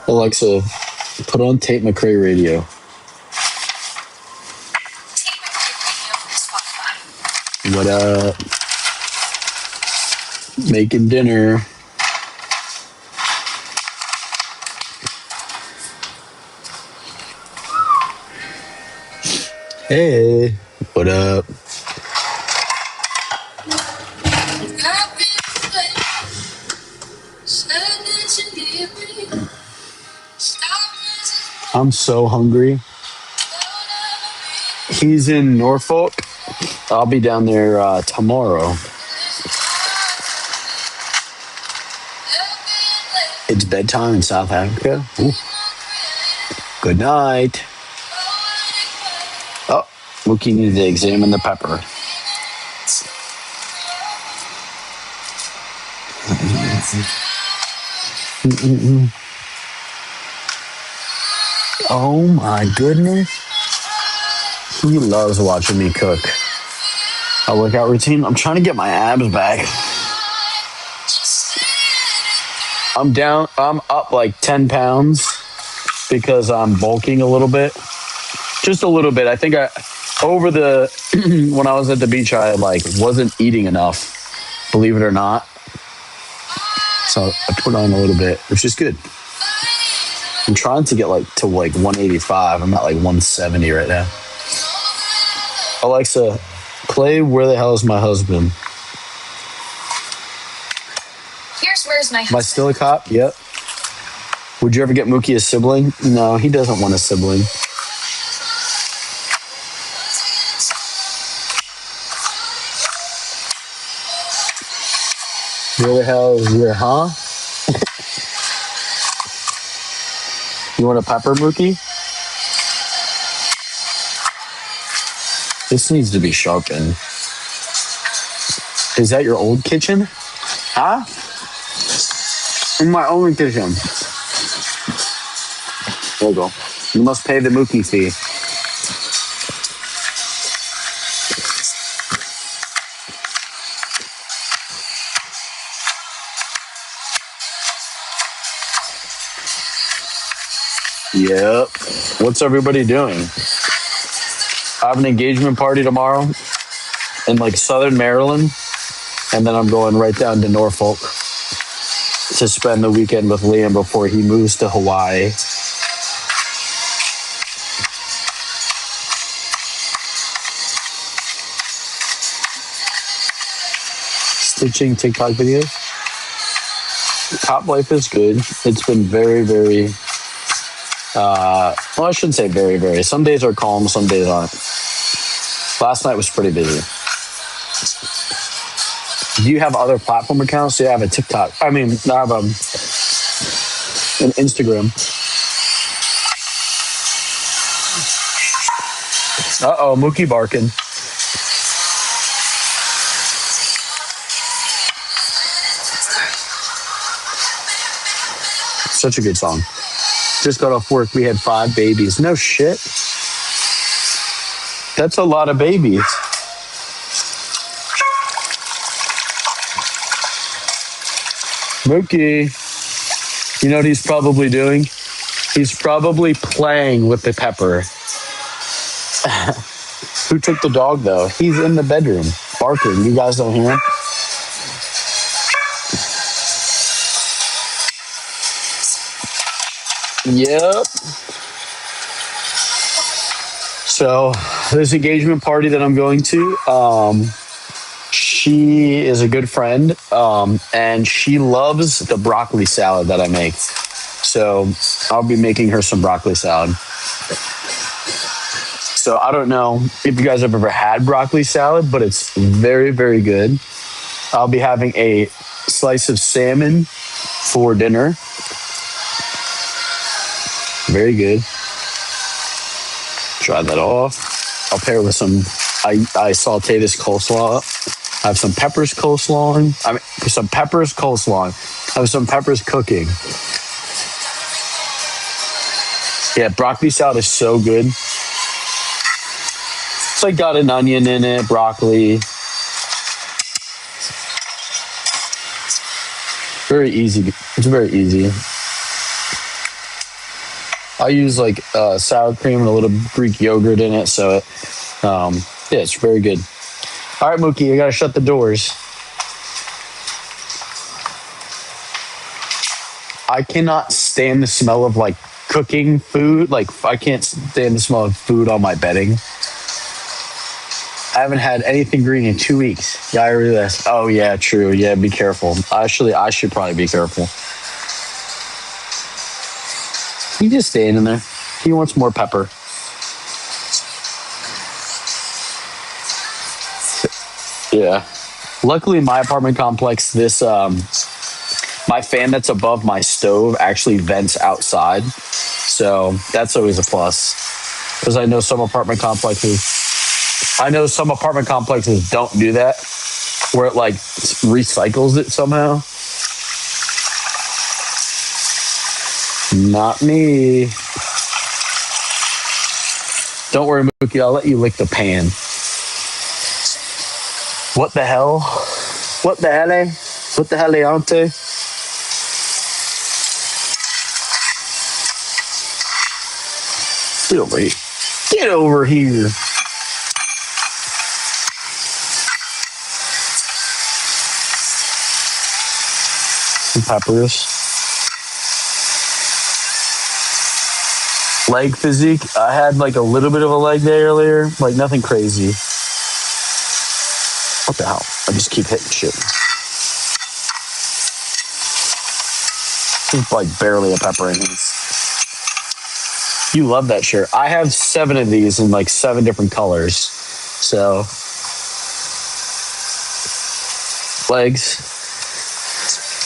Alexa, put on Tate McRae radio. What up? Making dinner. Hey, what up? I'm so hungry. He's in Norfolk. I'll be down there tomorrow. It's bedtime in South Africa. Ooh. Good night. Oh, Mookie needed to examine the pepper. Oh my goodness. He loves watching me cook. A workout routine. I'm trying to get my abs back. I'm up like 10 pounds because I'm bulking a little bit. Just a little bit. I think when I was at the beach, I wasn't eating enough, believe it or not. So I put on a little bit, which is good. I'm trying to get to 185. I'm at 170 right now. Alexa, play Where the Hell Is My Husband? Here's Where's My Husband. My Still a Cop? Yep. Would you ever get Mookie a sibling? No, he doesn't want a sibling. Where the hell is your, huh? You want a pepper, Mookie? This needs to be sharpened. Is that your old kitchen? Huh? In my own kitchen. There you go. You must pay the Mookie fee. Yep. What's everybody doing? I have an engagement party tomorrow in Southern Maryland, and then I'm going right down to Norfolk to spend the weekend with Liam before he moves to Hawaii. Stitching TikTok videos. Top life is good. It's been very, very well, I shouldn't say very, very. Some days are calm, some days aren't. Last night was pretty busy. Do you have other platform accounts? Yeah, I have a TikTok. I have an Instagram. Uh-oh, Mookie barking. Such a good song. Just got off work. We had 5 babies. No shit. That's a lot of babies. Mookie, you know what he's probably doing? He's probably playing with the pepper. Who took the dog, though? He's in the bedroom, barking. You guys don't hear him? Yep. So this engagement party that I'm going to, she is a good friend, and she loves the broccoli salad that I make. So I'll be making her some broccoli salad. So I don't know if you guys have ever had broccoli salad, but it's very, very good. I'll be having a slice of salmon for dinner. Very good. Dry that off. I'll pair with some, I saute this coleslaw up. I have some peppers coleslaw. Some peppers coleslaw. I have some peppers cooking. Yeah, broccoli salad is so good. It's got an onion in it, broccoli. Very easy. It's very easy. I use like sour cream and a little Greek yogurt in it, so yeah, it's very good. All right, Mookie, I gotta shut the doors. I cannot stand the smell of like cooking food. Like I can't stand the smell of food on my bedding. I haven't had anything green in 2 weeks. Yeah, I realize. Oh yeah, true. Yeah, be careful. Actually, I should probably be careful. He's just standing there. He wants more pepper. Yeah. Luckily, in my apartment complex, this my fan that's above my stove actually vents outside, so that's always a plus. Because I know some apartment complexes don't do that, where it like recycles it somehow. Not me. Don't worry, Mookie. I'll let you lick the pan. What the hell? What the hell? What the hell, auntie? Get over here. Get over here. Some peppers. Leg physique. I had like a little bit of a leg day earlier. Like nothing crazy. What the hell? I just keep hitting shit. There's like barely a pepper in these. You love that shirt. I have 7 of these in like 7 different colors. So legs.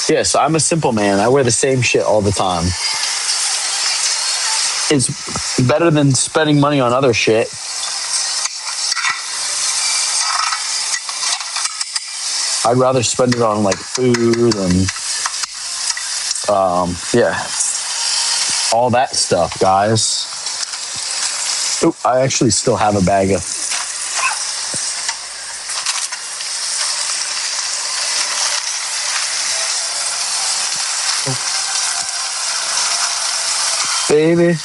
Yes, I'm a simple man. I wear the same shit all the time. It's better than spending money on other shit. I'd rather spend it on like food and yeah, all that stuff, guys. Oh, I actually still have a bag of. Baby.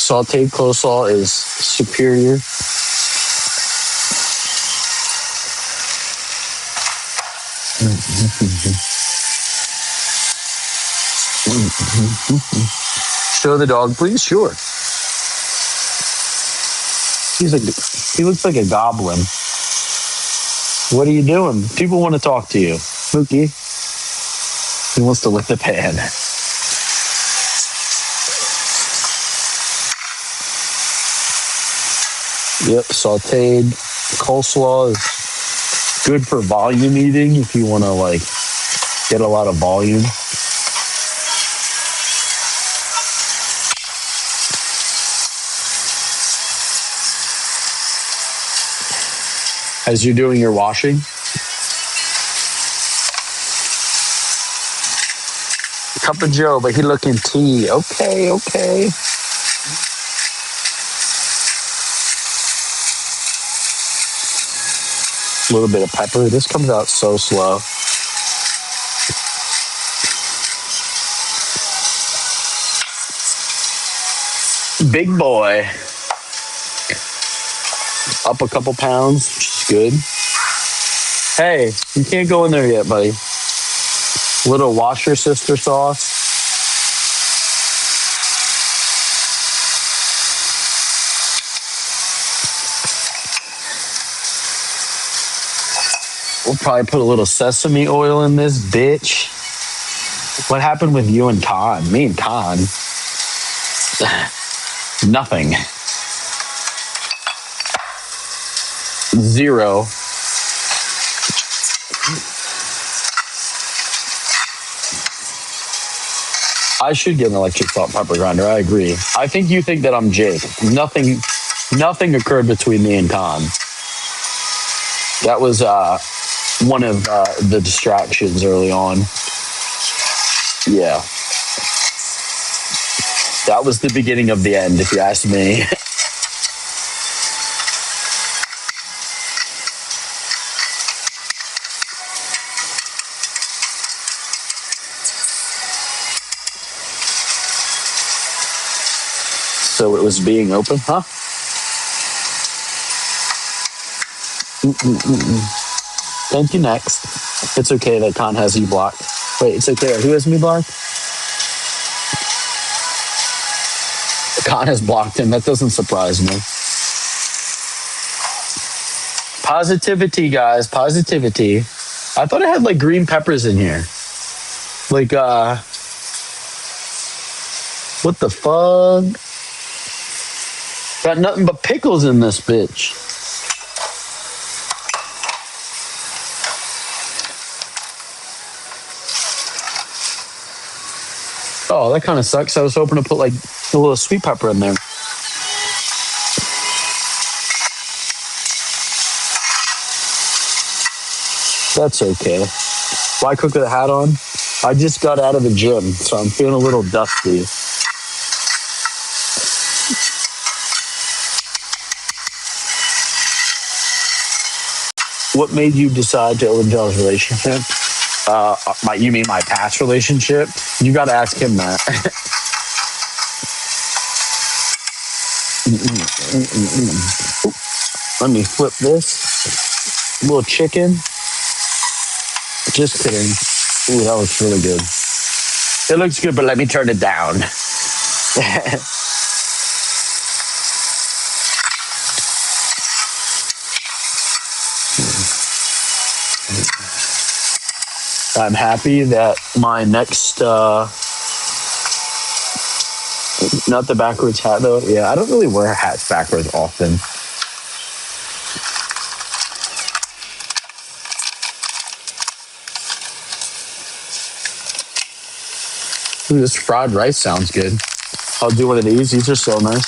Sauteed coleslaw is superior. Show the dog, please. Sure. He looks like a goblin. What are you doing? People want to talk to you. Mookie. He wants to lick the pan. Yep, sauteed coleslaw is good for volume eating if you want to like get a lot of volume. As you're doing your washing. Cup of Joe, but he looking tea. Okay. A little bit of pepper. This comes out so slow. Big boy. Up a couple pounds, which is good. Hey, you can't go in there yet, buddy. Little washer sister sauce. We'll probably put a little sesame oil in this bitch. What happened with you and Con? Me and Con? Nothing. 0. I should get an electric salt and pepper grinder. I agree. I think you think that I'm Jake. Nothing occurred between me and Con. That was one of the distractions early on. Yeah. That was the beginning of the end, if you ask me. So it was being open, huh? Thank you, next. It's okay that Khan has you blocked. Wait, it's okay. Who has me blocked? Khan has blocked him. That doesn't surprise me. Positivity, guys. Positivity. I thought I had like green peppers in here. Like, what the fuck? Got nothing but pickles in this bitch. Oh, that kind of sucks. I was hoping to put like a little sweet pepper in there. That's okay. Why cook with a hat on? I just got out of the gym, so I'm feeling a little dusty. What made you decide to open John's relationship? You mean my past relationship? You got to ask him that. Let me flip this. Little chicken. Just kidding. Ooh, that looks really good. It looks good, but let me turn it down. I'm happy that my next, not the backwards hat though. Yeah, I don't really wear hats backwards often. Ooh, this fried rice sounds good. I'll do one of these. These are so nice.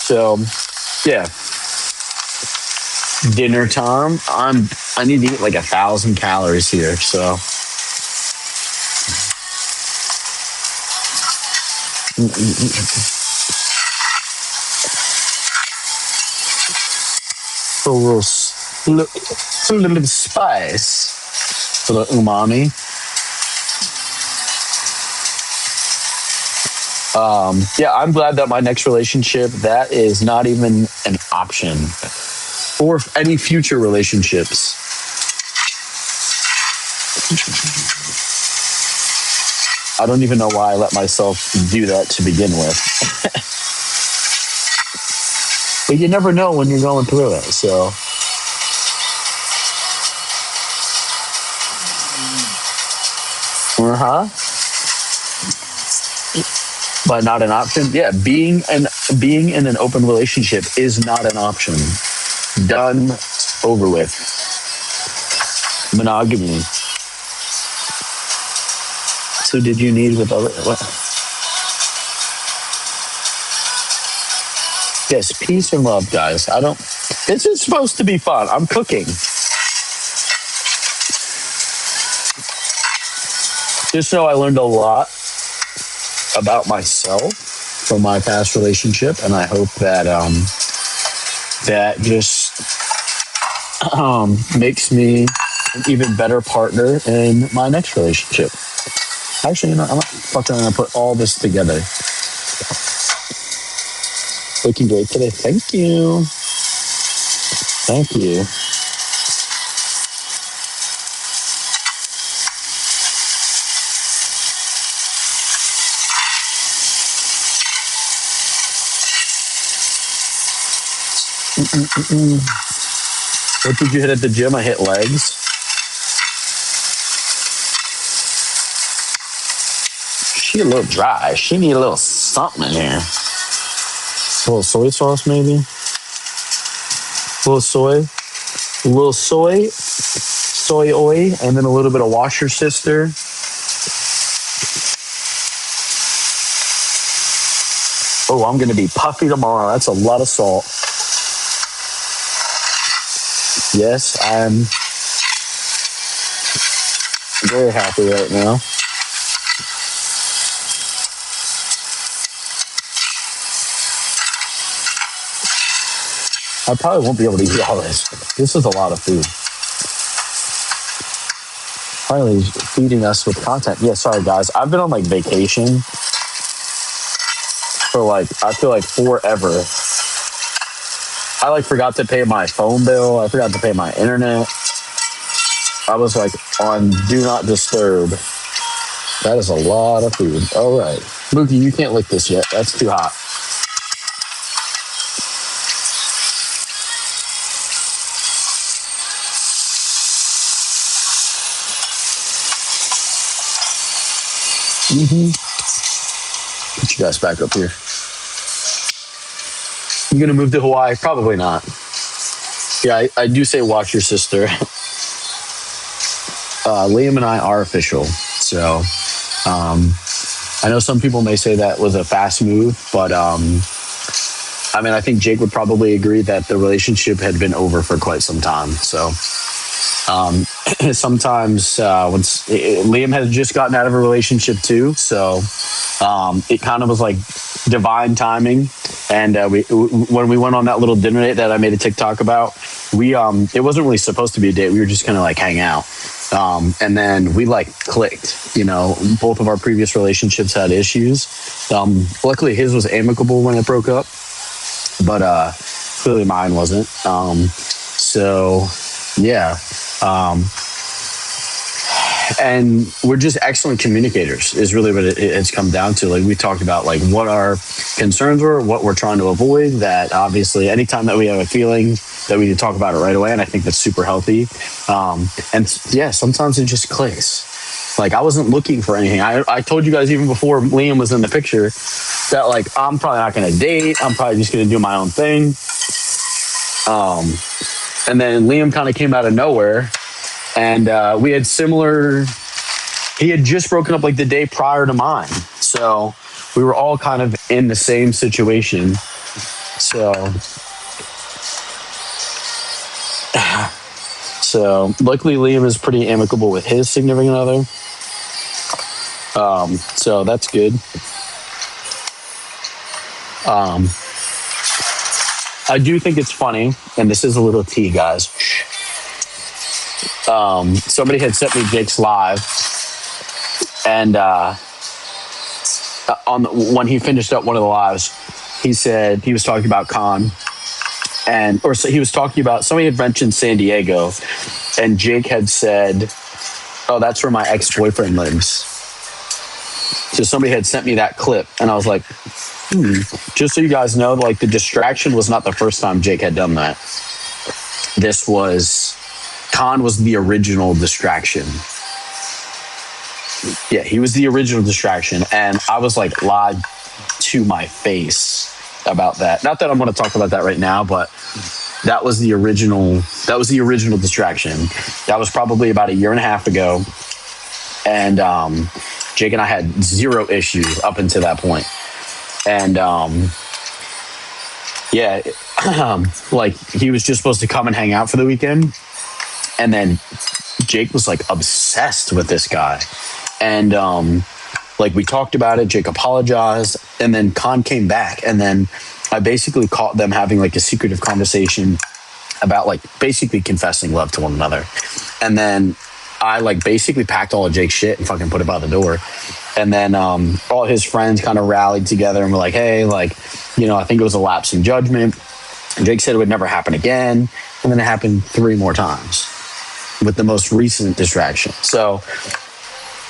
So yeah. Dinner time. I need to eat like 1,000 calories here, so a little spice for the umami. Yeah, I'm glad that my next relationship, that is not even an option. Or any future relationships. I don't even know why I let myself do that to begin with. But you never know when you're going through it, so. Uh-huh. But not an option? Yeah, being in an open relationship is not an option. Done, over with. Monogamy. So did you need with other what? Yes, peace and love, guys. I don't this is supposed to be fun. I'm cooking. Just know I learned a lot about myself from my past relationship, and I hope that that just makes me an even better partner in my next relationship. Actually, you know, I'm fucking gonna put all this together. Looking great today. Thank you. Thank you. What did you hit at the gym? I hit legs. She a little dry. She need a little something in here. A little soy sauce, maybe. A little soy oil, and then a little bit of wash your sister. Oh, I'm gonna be puffy tomorrow. That's a lot of salt. Yes, I'm very happy right now. I probably won't be able to eat all this. This is a lot of food. Finally feeding us with content. Yeah, sorry guys. I've been on like vacation for like, I feel like forever. I like forgot to pay my phone bill. I forgot to pay my internet. I was like on do not disturb. That is a lot of food. All right. Mookie, you can't lick this yet. That's too hot. Put you guys back up here. You gonna move to Hawaii? Probably not. Yeah, I do say watch your sister. Liam and I are official. So I know some people may say that was a fast move, but I mean, I think Jake would probably agree that the relationship had been over for quite some time. So sometimes Liam had just gotten out of a relationship too. So it kind of was like divine timing. And when we went on that little dinner date that I made a TikTok about, it wasn't really supposed to be a date. We were just gonna like hang out. And then we like clicked, you know, both of our previous relationships had issues. Luckily his was amicable when it broke up, but clearly mine wasn't. So yeah. And we're just excellent communicators is really what it's come down to. Like we talked about like what our concerns were, what we're trying to avoid, that obviously anytime that we have a feeling that we need to talk about it right away. And I think that's super healthy. And yeah, sometimes it just clicks. Like I wasn't looking for anything. I told you guys even before Liam was in the picture that like, I'm probably not going to date. I'm probably just going to do my own thing. And then Liam kind of came out of nowhere. And we had similar, he had just broken up like the day prior to mine. So we were all kind of in the same situation. So luckily Liam is pretty amicable with his significant other. So that's good. I do think it's funny, and this is a little tea, guys. Somebody had sent me Jake's live, and when he finished up one of the lives, he said he was talking about Con, so he was talking about, somebody had mentioned San Diego, and Jake had said, "Oh, that's where my ex-boyfriend lives." So somebody had sent me that clip, and I was like, just so you guys know, like the distraction was not the first time Jake had done that. Khan was the original distraction. Yeah, he was the original distraction. And I was like lied to my face about that. Not that I'm going to talk about that right now, but that was the original distraction. That was probably about a year and a half ago. And Jake and I had zero issues up until that point. And yeah, like he was just supposed to come and hang out for the weekend. And then Jake was like obsessed with this guy. And like we talked about it, Jake apologized, and then Khan came back. And then I basically caught them having like a secretive conversation about like basically confessing love to one another. And then I like basically packed all of Jake's shit and fucking put it by the door. And then all his friends kind of rallied together and were like, hey, like, you know, I think it was a lapse in judgment. And Jake said it would never happen again. And then it happened 3 more times with the most recent distraction. So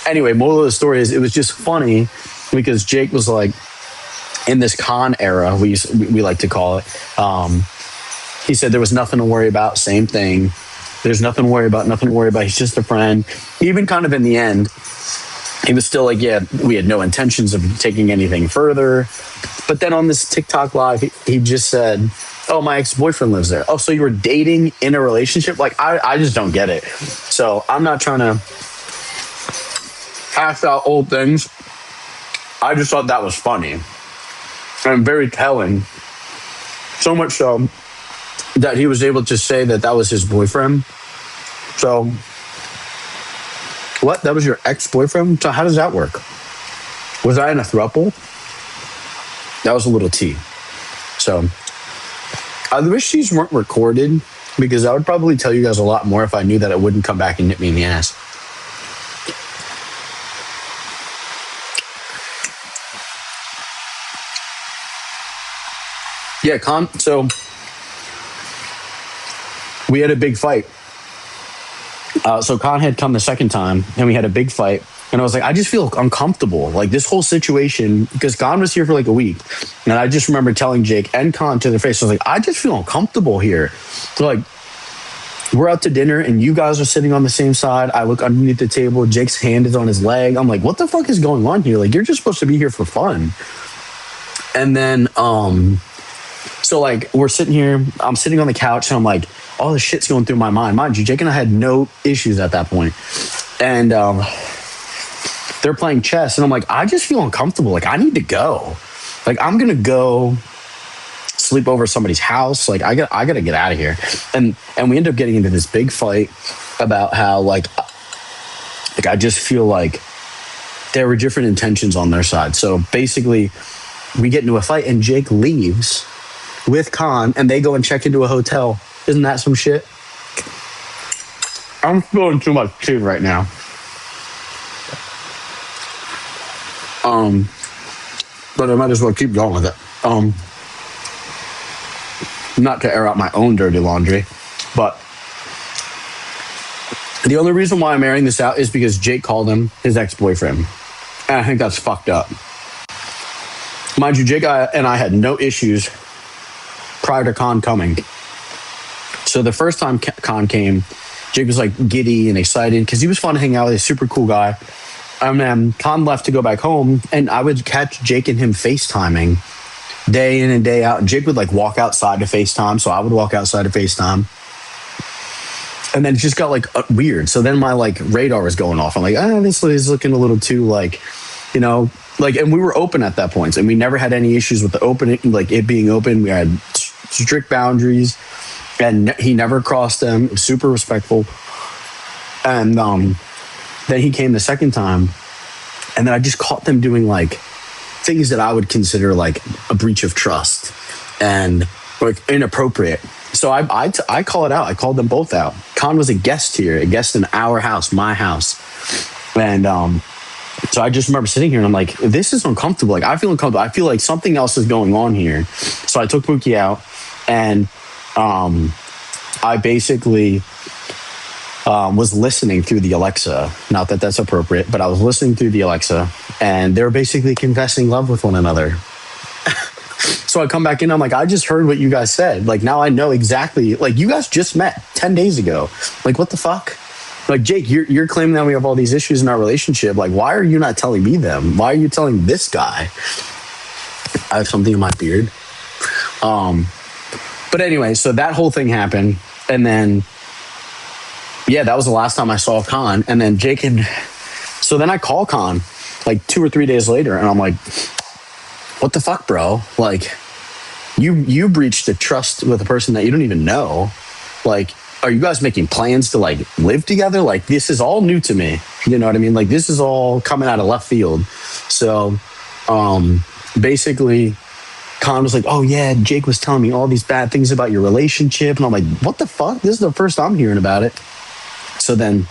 anyway, moral of the story is it was just funny because Jake was like in this con era, we like to call it. He said there was nothing to worry about, same thing. There's nothing to worry about, He's just a friend. Even kind of in the end, he was still like, yeah, we had no intentions of taking anything further. But then on this TikTok live, he just said, oh, my ex-boyfriend lives there. Oh, so you were dating in a relationship? Like, I just don't get it. So I'm not trying to hash out old things. I just thought that was funny and very telling. So much so that he was able to say that that was his boyfriend. So, what? That was your ex-boyfriend? So how does that work? Was I in a throuple? That was a little tea. So, I wish these weren't recorded because I would probably tell you guys a lot more if I knew that it wouldn't come back and nip me in the ass. Yeah, so we had a big fight. So Con had come the second time, and we had a big fight. And I was like, I just feel uncomfortable. Like this whole situation, because Con was here for like a week. And I just remember telling Jake and Con to their face, I was like, I just feel uncomfortable here. So like, we're out to dinner and you guys are sitting on the same side. I look underneath the table. Jake's hand is on his leg. I'm like, what the fuck is going on here? Like, you're just supposed to be here for fun. And then, so like we're sitting here, I'm sitting on the couch and I'm like, all this shit's going through my mind. Mind you, Jake and I had no issues at that point. And they're playing chess and I'm like, I just feel uncomfortable. Like I need to go. Like I'm gonna go sleep over somebody's house. Like I gotta get out of here. And we end up getting into this big fight about how like I just feel like there were different intentions on their side. So basically we get into a fight and Jake leaves with Con and they go and check into a hotel. Isn't that some shit? I'm spilling too much tea right now. But I might as well keep going with it. Not to air out my own dirty laundry, but the only reason why I'm airing this out is because Jake called him his ex-boyfriend. And I think that's fucked up. Mind you, Jake and I had no issues prior to Con coming. So the first time Con came, Jake was like giddy and excited because he was fun to hang out with. He's a super cool guy. And then Con left to go back home, and I would catch Jake and him FaceTiming day in and day out. And Jake would like walk outside to FaceTime, so I would walk outside to FaceTime. And then it just got like weird. So then my like radar was going off. I'm like, this is looking a little too like, you know, like, and we were open at that point, and we never had any issues with the opening, like it being open. We had strict boundaries, and he never crossed them. It was super respectful. And then he came the second time, and then I just caught them doing like things that I would consider like a breach of trust and like inappropriate. So I call it out. I called them both out. Con was a guest here, a guest in our house, my house. And so I just remember sitting here and I'm like, this is uncomfortable. Like I feel uncomfortable. I feel like something else is going on here. So I took Mookie out and I basically was listening through the Alexa. Not that that's appropriate, but I was listening through the Alexa and they're basically confessing love with one another. So I come back in, I'm like, I just heard what you guys said. Like now I know exactly, like you guys just met 10 days ago. Like what the fuck? Like Jake, you're claiming that we have all these issues in our relationship. Like why are you not telling me them? Why are you telling this guy? I have something in my beard. But anyway, so that whole thing happened. And then, yeah, that was the last time I saw Con. And then Jake so then I call Con like 2 or 3 days later and I'm like, what the fuck, bro? Like you breached a trust with a person that you don't even know. Like, are you guys making plans to like live together? Like this is all new to me. You know what I mean? Like this is all coming out of left field. So basically Con was like, oh yeah, Jake was telling me all these bad things about your relationship. And I'm like, what the fuck? This is the first I'm hearing about it. So then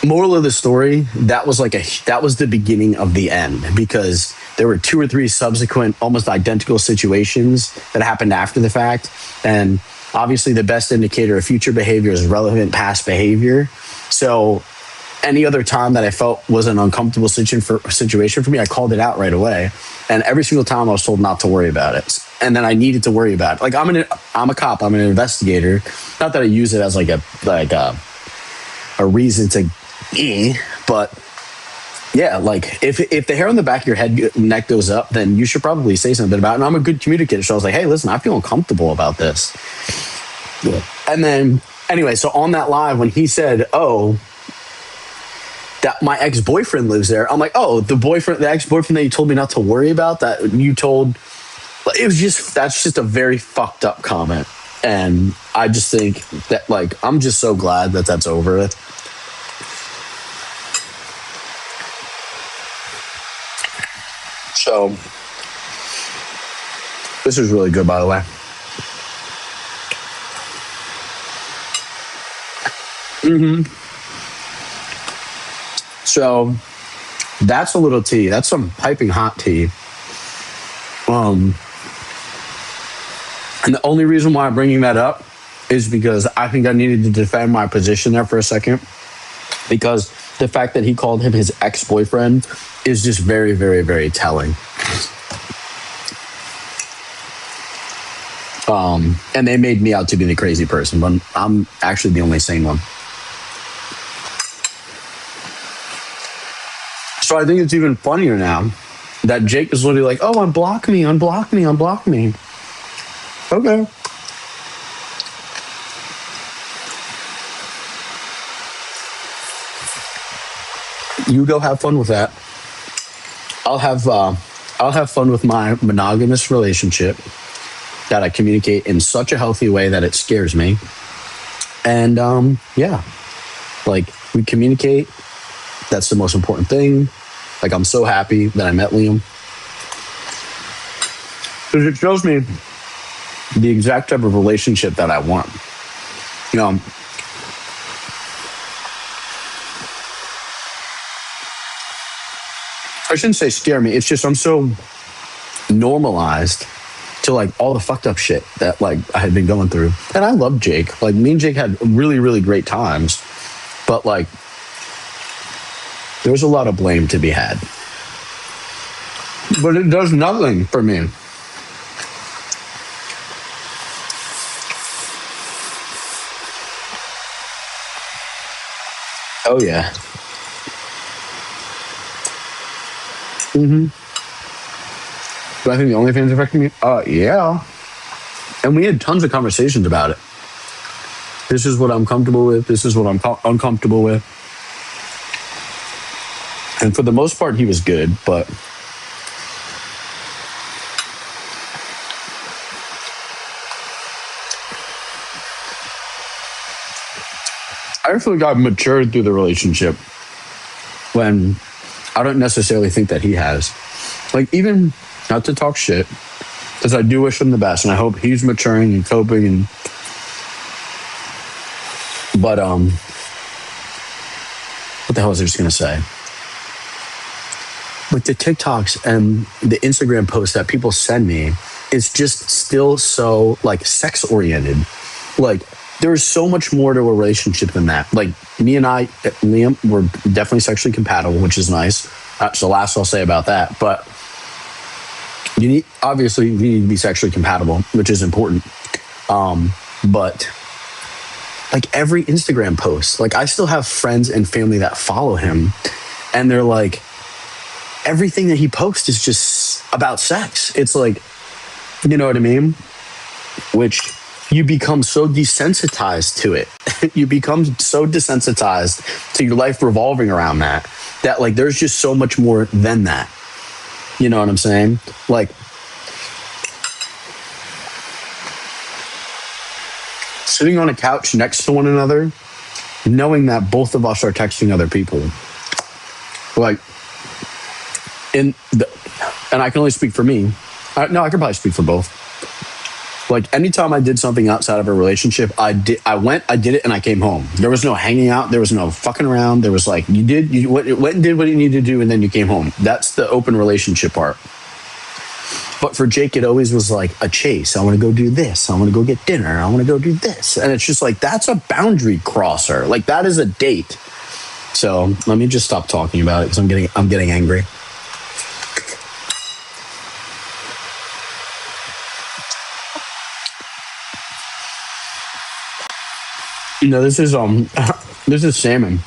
moral of the story, that was the beginning of the end because there were 2 or 3 subsequent almost identical situations that happened after the fact. And obviously the best indicator of future behavior is relevant past behavior. So any other time that I felt was an uncomfortable situation for me, I called it out right away. And every single time I was told not to worry about it. And then I needed to worry about it. Like I'm a cop, I'm an investigator. Not that I use it as like a reason to but yeah, like if the hair on the back of your neck goes up, then you should probably say something about it. And I'm a good communicator, so I was like, hey, listen, I feel uncomfortable about this. Yeah. And then anyway, so on that live when he said, oh, that my ex-boyfriend lives there, I'm like, oh, the ex-boyfriend that you told me not to worry about, that you told, that's just a very fucked up comment. And I just think that like I'm just so glad that that's over with. So, this is really good, by the way. So, that's a little tea. That's some piping hot tea. And the only reason why I'm bringing that up is because I think I needed to defend my position there for a second. Because the fact that he called him his ex-boyfriend is just very, very, very telling. And they made me out to be the crazy person, but I'm actually the only sane one. So I think it's even funnier now that Jake is literally like, oh, unblock me, unblock me, unblock me. Okay. You go have fun with that. I'll have fun with my monogamous relationship that I communicate in such a healthy way that it scares me. And yeah, like we communicate. That's the most important thing. Like I'm so happy that I met Liam because it shows me the exact type of relationship that I want. You know, I shouldn't say scare me. It's just I'm so normalized to like all the fucked up shit that like I had been going through. And I love Jake. Like me and Jake had really, really great times. But like there's a lot of blame to be had. But it does nothing for me. Oh yeah. Mm-hmm. Do I think the OnlyFans affected me? Yeah. And we had tons of conversations about it. This is what I'm comfortable with. This is what I'm uncomfortable with. And for the most part, he was good, but I feel like I've matured through the relationship when I don't necessarily think that he has. Like, even not to talk shit, because I do wish him the best, and I hope he's maturing and coping. And but what the hell was I just gonna say? Like the TikToks and the Instagram posts that people send me, it's just still so like sex oriented. Like there's so much more to a relationship than that. Like me and Liam, we're definitely sexually compatible, which is nice. That's the last I'll say about that. But you need to be sexually compatible, which is important. But like every Instagram post, like I still have friends and family that follow him, and they're like, everything that he posts is just about sex. It's like, you know what I mean? Which you become so desensitized to it. You become so desensitized to your life revolving around that like there's just so much more than that. You know what I'm saying? Like sitting on a couch next to one another, knowing that both of us are texting other people. Like, and I can only speak for me. I can probably speak for both. Like anytime I did something outside of a relationship, I did it, and I came home. There was no hanging out. There was no fucking around. There was like, you went and did what you needed to do, and then you came home. That's the open relationship part. But for Jake, it always was like a chase. I want to go do this. I want to go get dinner. I want to go do this. And it's just like, that's a boundary crosser. Like that is a date. So let me just stop talking about it because I'm getting angry. No, this is salmon.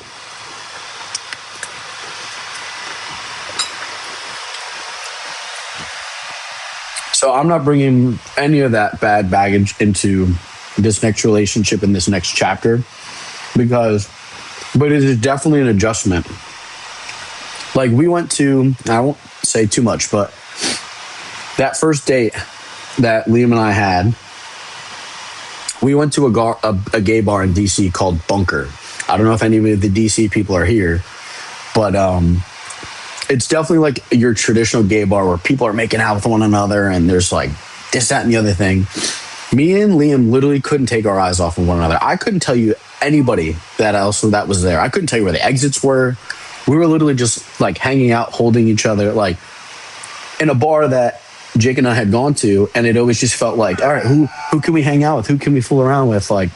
So I'm not bringing any of that bad baggage into this next relationship and this next chapter but it is definitely an adjustment. Like we went to, I won't say too much, but that first date that Liam and I had, we went to a gay bar in DC called Bunker. I don't know if any of the DC people are here, but it's definitely like your traditional gay bar where people are making out with one another and there's like this, that, and the other thing. Me and Liam literally couldn't take our eyes off of one another. I couldn't tell you anybody that was there. I couldn't tell you where the exits were. We were literally just like hanging out, holding each other, like in a bar that Jake and I had gone to, and it always just felt like, all right, who can we hang out with? Who can we fool around with? Like,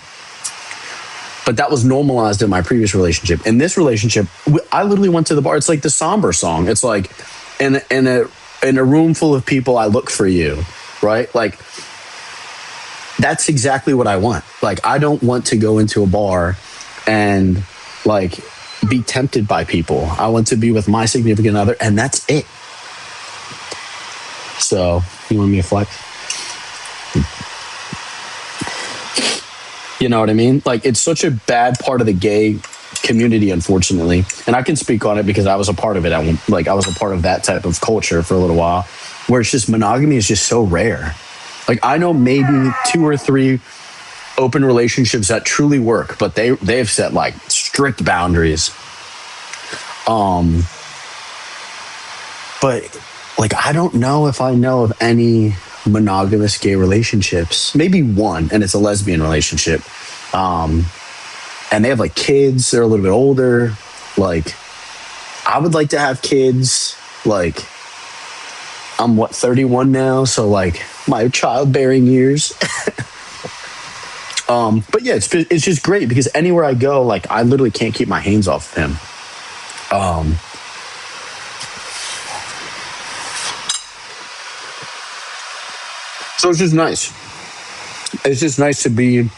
but that was normalized in my previous relationship. In this relationship, I literally went to the bar. It's like the somber song. It's like in a room full of people, I look for you, right? Like, that's exactly what I want. Like, I don't want to go into a bar and like be tempted by people. I want to be with my significant other, and that's it. So, you want me to flex? You know what I mean? Like, it's such a bad part of the gay community, unfortunately. And I can speak on it because I was a part of it. I was a part of that type of culture for a little while, where it's just monogamy is just so rare. Like, I know maybe 2 or 3 open relationships that truly work, but they've set like strict boundaries. But like, I don't know if I know of any monogamous gay relationships. Maybe one, and it's a lesbian relationship. And they have like kids. They're a little bit older. Like, I would like to have kids. Like, I'm 31 now, so like my childbearing years. But yeah, it's just great because anywhere I go, like, I literally can't keep my hands off him. So it's just nice. It's just nice to be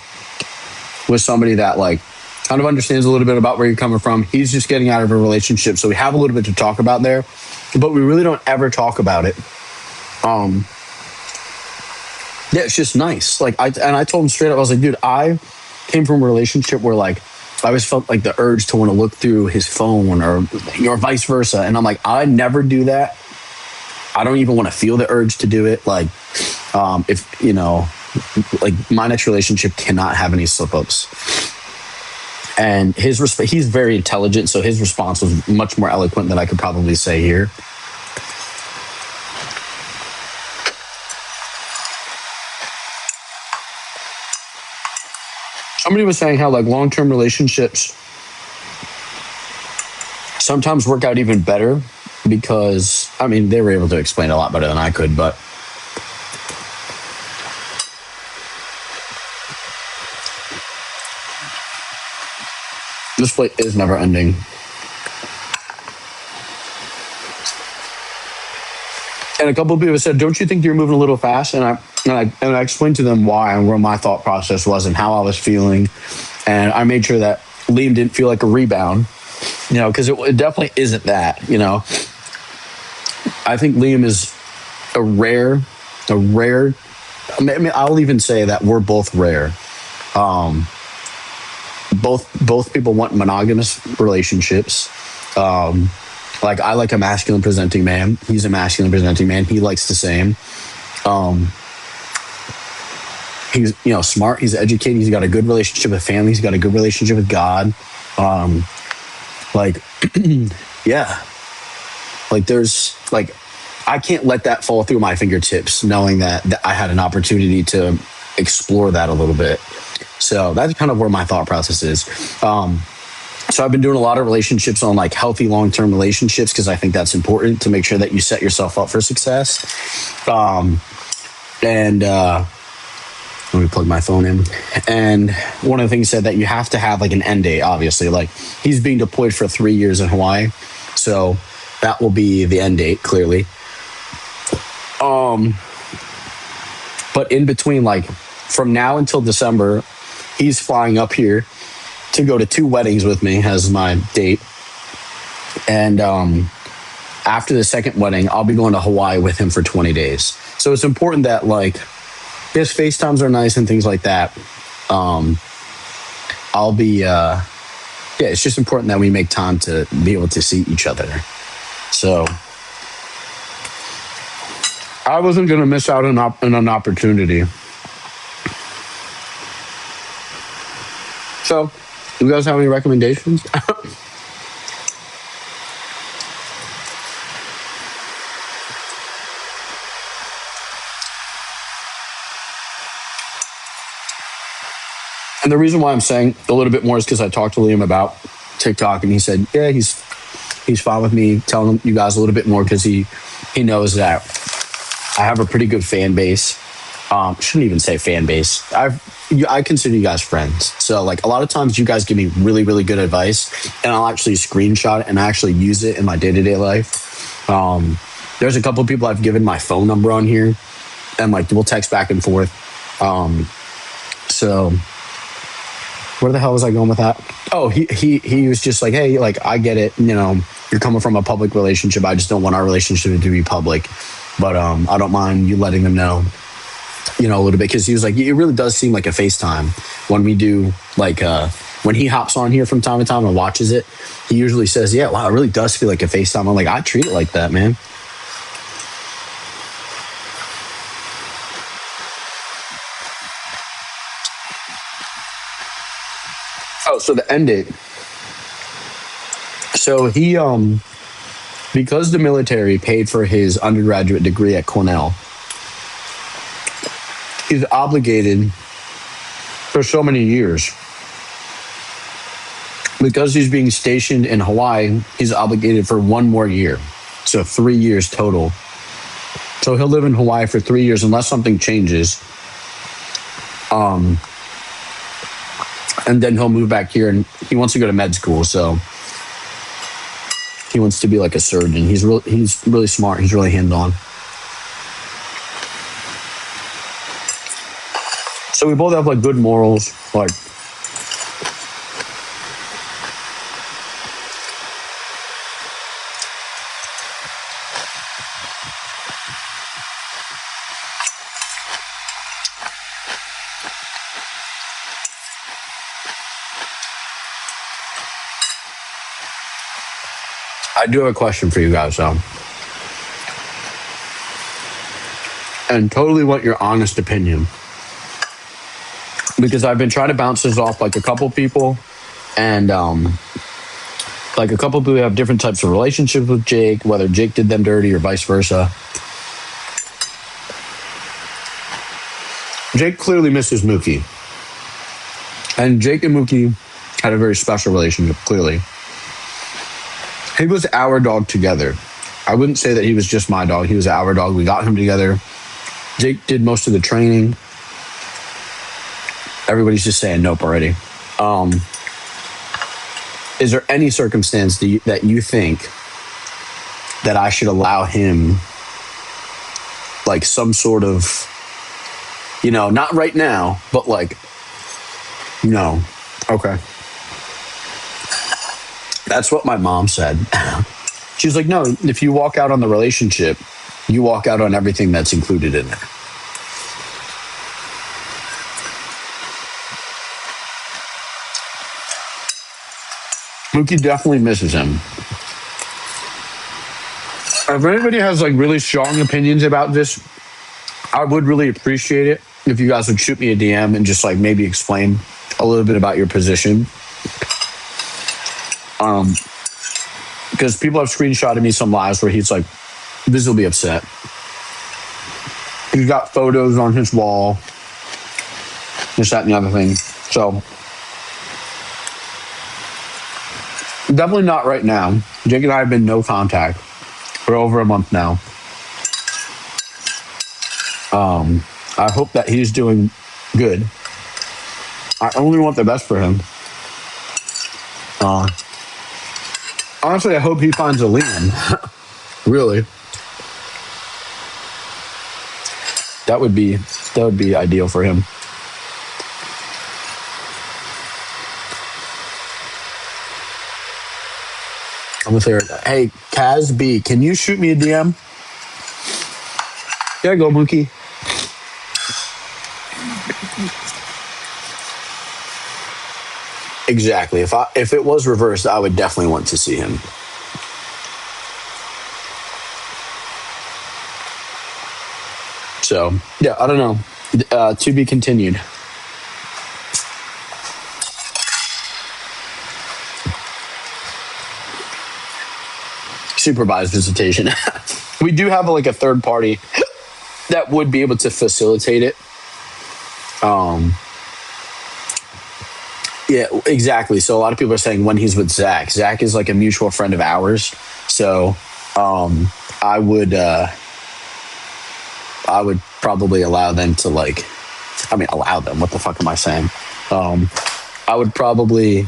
with somebody that like kind of understands a little bit about where you're coming from. He's just getting out of a relationship, so we have a little bit to talk about there, but we really don't ever talk about it. Yeah, it's just nice. Like, I told him straight up, I was like, dude, I came from a relationship where like I always felt like the urge to want to look through his phone or vice versa, and I'm like, I never do that. I don't even want to feel the urge to do it. Like, if you know, like, my next relationship cannot have any slip-ups. And he's very intelligent, so his response was much more eloquent than I could probably say here. Somebody was saying how like long-term relationships sometimes work out even better because, I mean, they were able to explain a lot better than I could, but this plate is never ending. And a couple of people said, don't you think you're moving a little fast? And I explained to them why and where my thought process was and how I was feeling. And I made sure that Liam didn't feel like a rebound, you know, because it definitely isn't that, you know. I think Liam is a rare, I mean, I'll even say that we're both rare. Both people want monogamous relationships. Like, I like a masculine presenting man. He's a masculine presenting man. He likes the same. He's, you know, smart. He's educated. He's got a good relationship with family. He's got a good relationship with God. Like, yeah. Like, there's, like, I can't let that fall through my fingertips knowing that I had an opportunity to explore that a little bit. So that's kind of where my thought process is. So I've been doing a lot of relationships on like healthy long-term relationships because I think that's important to make sure that you set yourself up for success. And let me plug my phone in. And one of the things said that you have to have like an end date, obviously. Like, he's being deployed for 3 years in Hawaii. So that will be the end date, clearly. But in between, like, from now until December, he's flying up here to go to 2 weddings with me as my date. And after the second wedding, I'll be going to Hawaii with him for 20 days. So it's important that, like, his FaceTimes are nice and things like that. I'll be, yeah, it's just important that we make time to be able to see each other. So I wasn't going to miss out on an opportunity. So, you guys have any recommendations? And the reason why I'm saying a little bit more is because I talked to Liam about TikTok, and he said, yeah, he's fine with me telling you guys a little bit more because he knows that I have a pretty good fan base. Shouldn't even say fan base. I consider you guys friends. So like a lot of times you guys give me really, really good advice, and I'll actually screenshot it and I actually use it in my day-to-day life. There's a couple of people I've given my phone number on here, and like we'll text back and forth. So where the hell was I going with that? Oh, he was just like, hey, like I get it, you know, you're coming from a public relationship. I just don't want our relationship to be public, but I don't mind you letting them know, you know, a little bit, because he was like, it really does seem like a FaceTime when we do like when he hops on here from time to time and watches it. He usually says, yeah, wow, it really does feel like a FaceTime. I'm like, I treat it like that, man. Oh, so to end it, so he because the military paid for his undergraduate degree at Cornell, he's obligated for so many years. Because he's being stationed in Hawaii, he's obligated for one more year. So 3 years total. So he'll live in Hawaii for 3 years unless something changes. And then he'll move back here, and he wants to go to med school. So he wants to be like a surgeon. He's really smart. He's really hands-on. So we both have like good morals. Like, I do have a question for you guys, though. And totally want your honest opinion. Because I've been trying to bounce this off like a couple people. And like a couple people have different types of relationships with Jake, whether Jake did them dirty or vice versa. Jake clearly misses Mookie. And Jake and Mookie had a very special relationship, clearly. He was our dog together. I wouldn't say that he was just my dog. He was our dog. We got him together. Jake did most of the training. Everybody's just saying nope already. Is there any circumstance that you think that I should allow him like some sort of, you know, not right now, but like, no. Okay. That's what my mom said. She's like, no, if you walk out on the relationship, you walk out on everything that's included in it. Mookie definitely misses him. If anybody has like really strong opinions about this, I would really appreciate it if you guys would shoot me a DM and just like maybe explain a little bit about your position. Because people have screenshotted me some lives where he's like visibly upset. He's got photos on his wall, this, that, and the other thing. So definitely not right now. Jake and I have been no contact for over a month now. I hope that he's doing good. I only want the best for him. Honestly, I hope he finds a Liam. Really. That would be ideal for him. I'm gonna say, hey, Kaz B, can you shoot me a DM? There you go, Mookie. Exactly. If it was reversed, I would definitely want to see him. So yeah, I don't know. To be continued. Supervised visitation. We do have like a third party that would be able to facilitate it. Yeah, exactly. So a lot of people are saying when he's with Zach. Zach is like a mutual friend of ours. So I would would probably allow them to like, I mean, allow them. What the fuck am I saying? I would probably,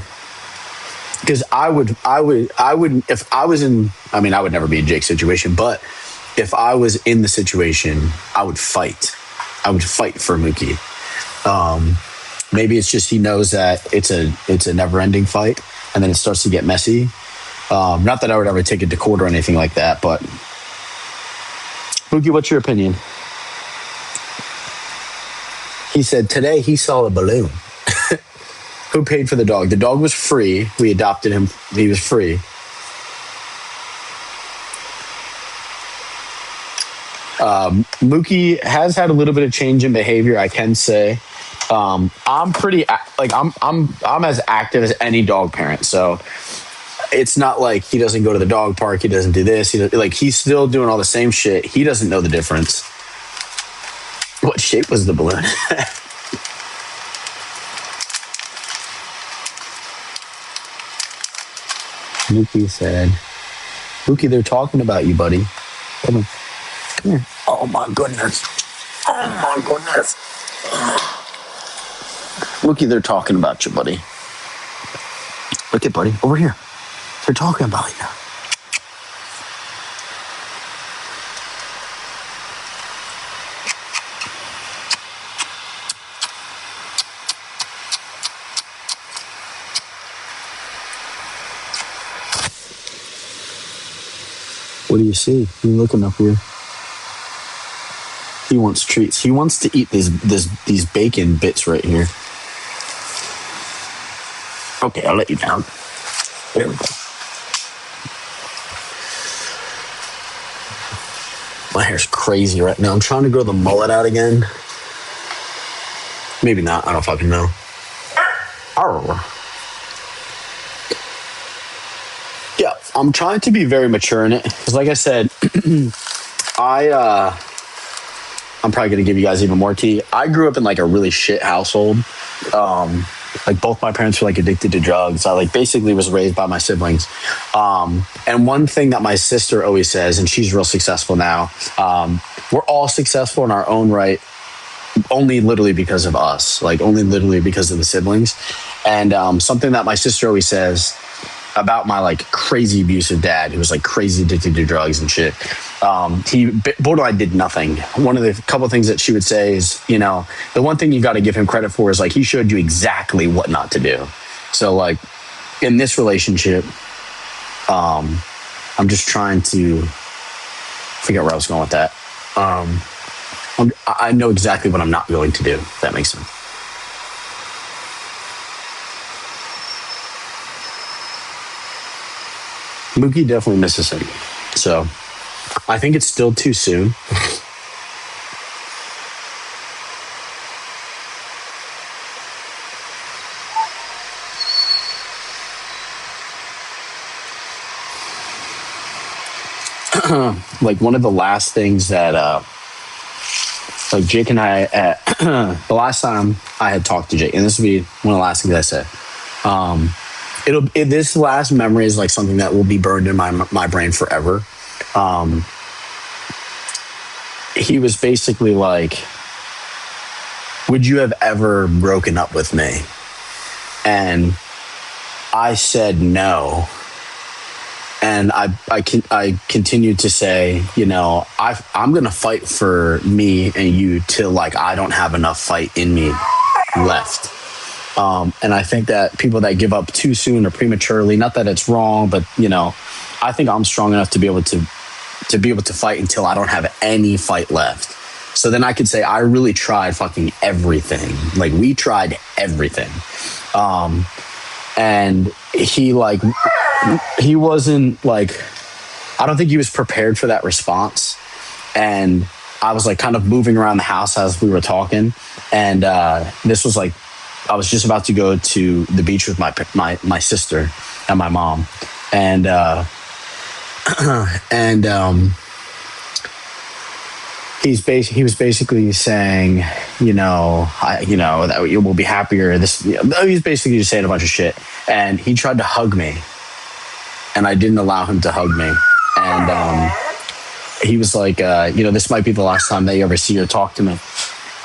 because I would, if I was in, I mean, I would never be in Jake's situation, but if I was in the situation, I would fight. I would fight for Mookie. Maybe it's just he knows that it's a never-ending fight, and then it starts to get messy. Not that I would ever take it to court or anything like that, but Mookie, what's your opinion? He said today he saw a balloon. Who paid for the dog? The dog was free. We adopted him. He was free. Mookie has had a little bit of change in behavior, I can say. I'm pretty like I'm as active as any dog parent, so it's not like he doesn't go to the dog park, he doesn't do this, he's still doing all the same shit. He doesn't know the difference. What shape was the balloon? Mookie said, Mookie, they're talking about you, buddy. Come here. Oh my goodness. Oh my goodness. Mookie, they're talking about you, buddy. Look at buddy, over here. They're talking about you. What do you see? You're looking up here. He wants treats. He wants to eat these bacon bits right here. Okay, I'll let you down. There we go. My hair's crazy right now. I'm trying to grow the mullet out again. Maybe not. I don't fucking know. Arr. Yeah, I'm trying to be very mature in it. Because like I said, I'm probably going to give you guys even more tea. I grew up in like a really shit household. Like both my parents were like addicted to drugs. I like basically was raised by my siblings. And one thing that my sister always says, and she's real successful now, we're all successful in our own right, only literally because of us, like only literally because of the siblings. And something that my sister always says about my like crazy abusive dad, who was like crazy addicted to drugs and shit. He borderline did nothing. One of the couple things that she would say is, you know, the one thing you got to give him credit for is like he showed you exactly what not to do. So like in this relationship, I'm just trying to figure out where I was going with that. I know exactly what I'm not going to do, if that makes sense. Mookie definitely misses him. So I think it's still too soon. Like one of the last things that like Jake and I the last time I had talked to Jake, and this will be one of the last things I said. This last memory is like something that will be burned in my brain forever. He was basically like, would you have ever broken up with me? And I said no. And I continued to say, you know, I'm going to fight for me and you till like I don't have enough fight in me left. And I think that people that give up too soon or prematurely, not that it's wrong, but you know, I think I'm strong enough to be able to fight until I don't have any fight left. So then I could say I really tried fucking everything. Like we tried everything. And he wasn't like, I don't think he was prepared for that response. And I was like kind of moving around the house as we were talking. And this was like, I was just about to go to the beach with my sister and my mom. And he was basically saying, you know, that you will be happier. He's basically just saying a bunch of shit. And he tried to hug me, and I didn't allow him to hug me. And he was like, this might be the last time that you ever see or talk to me.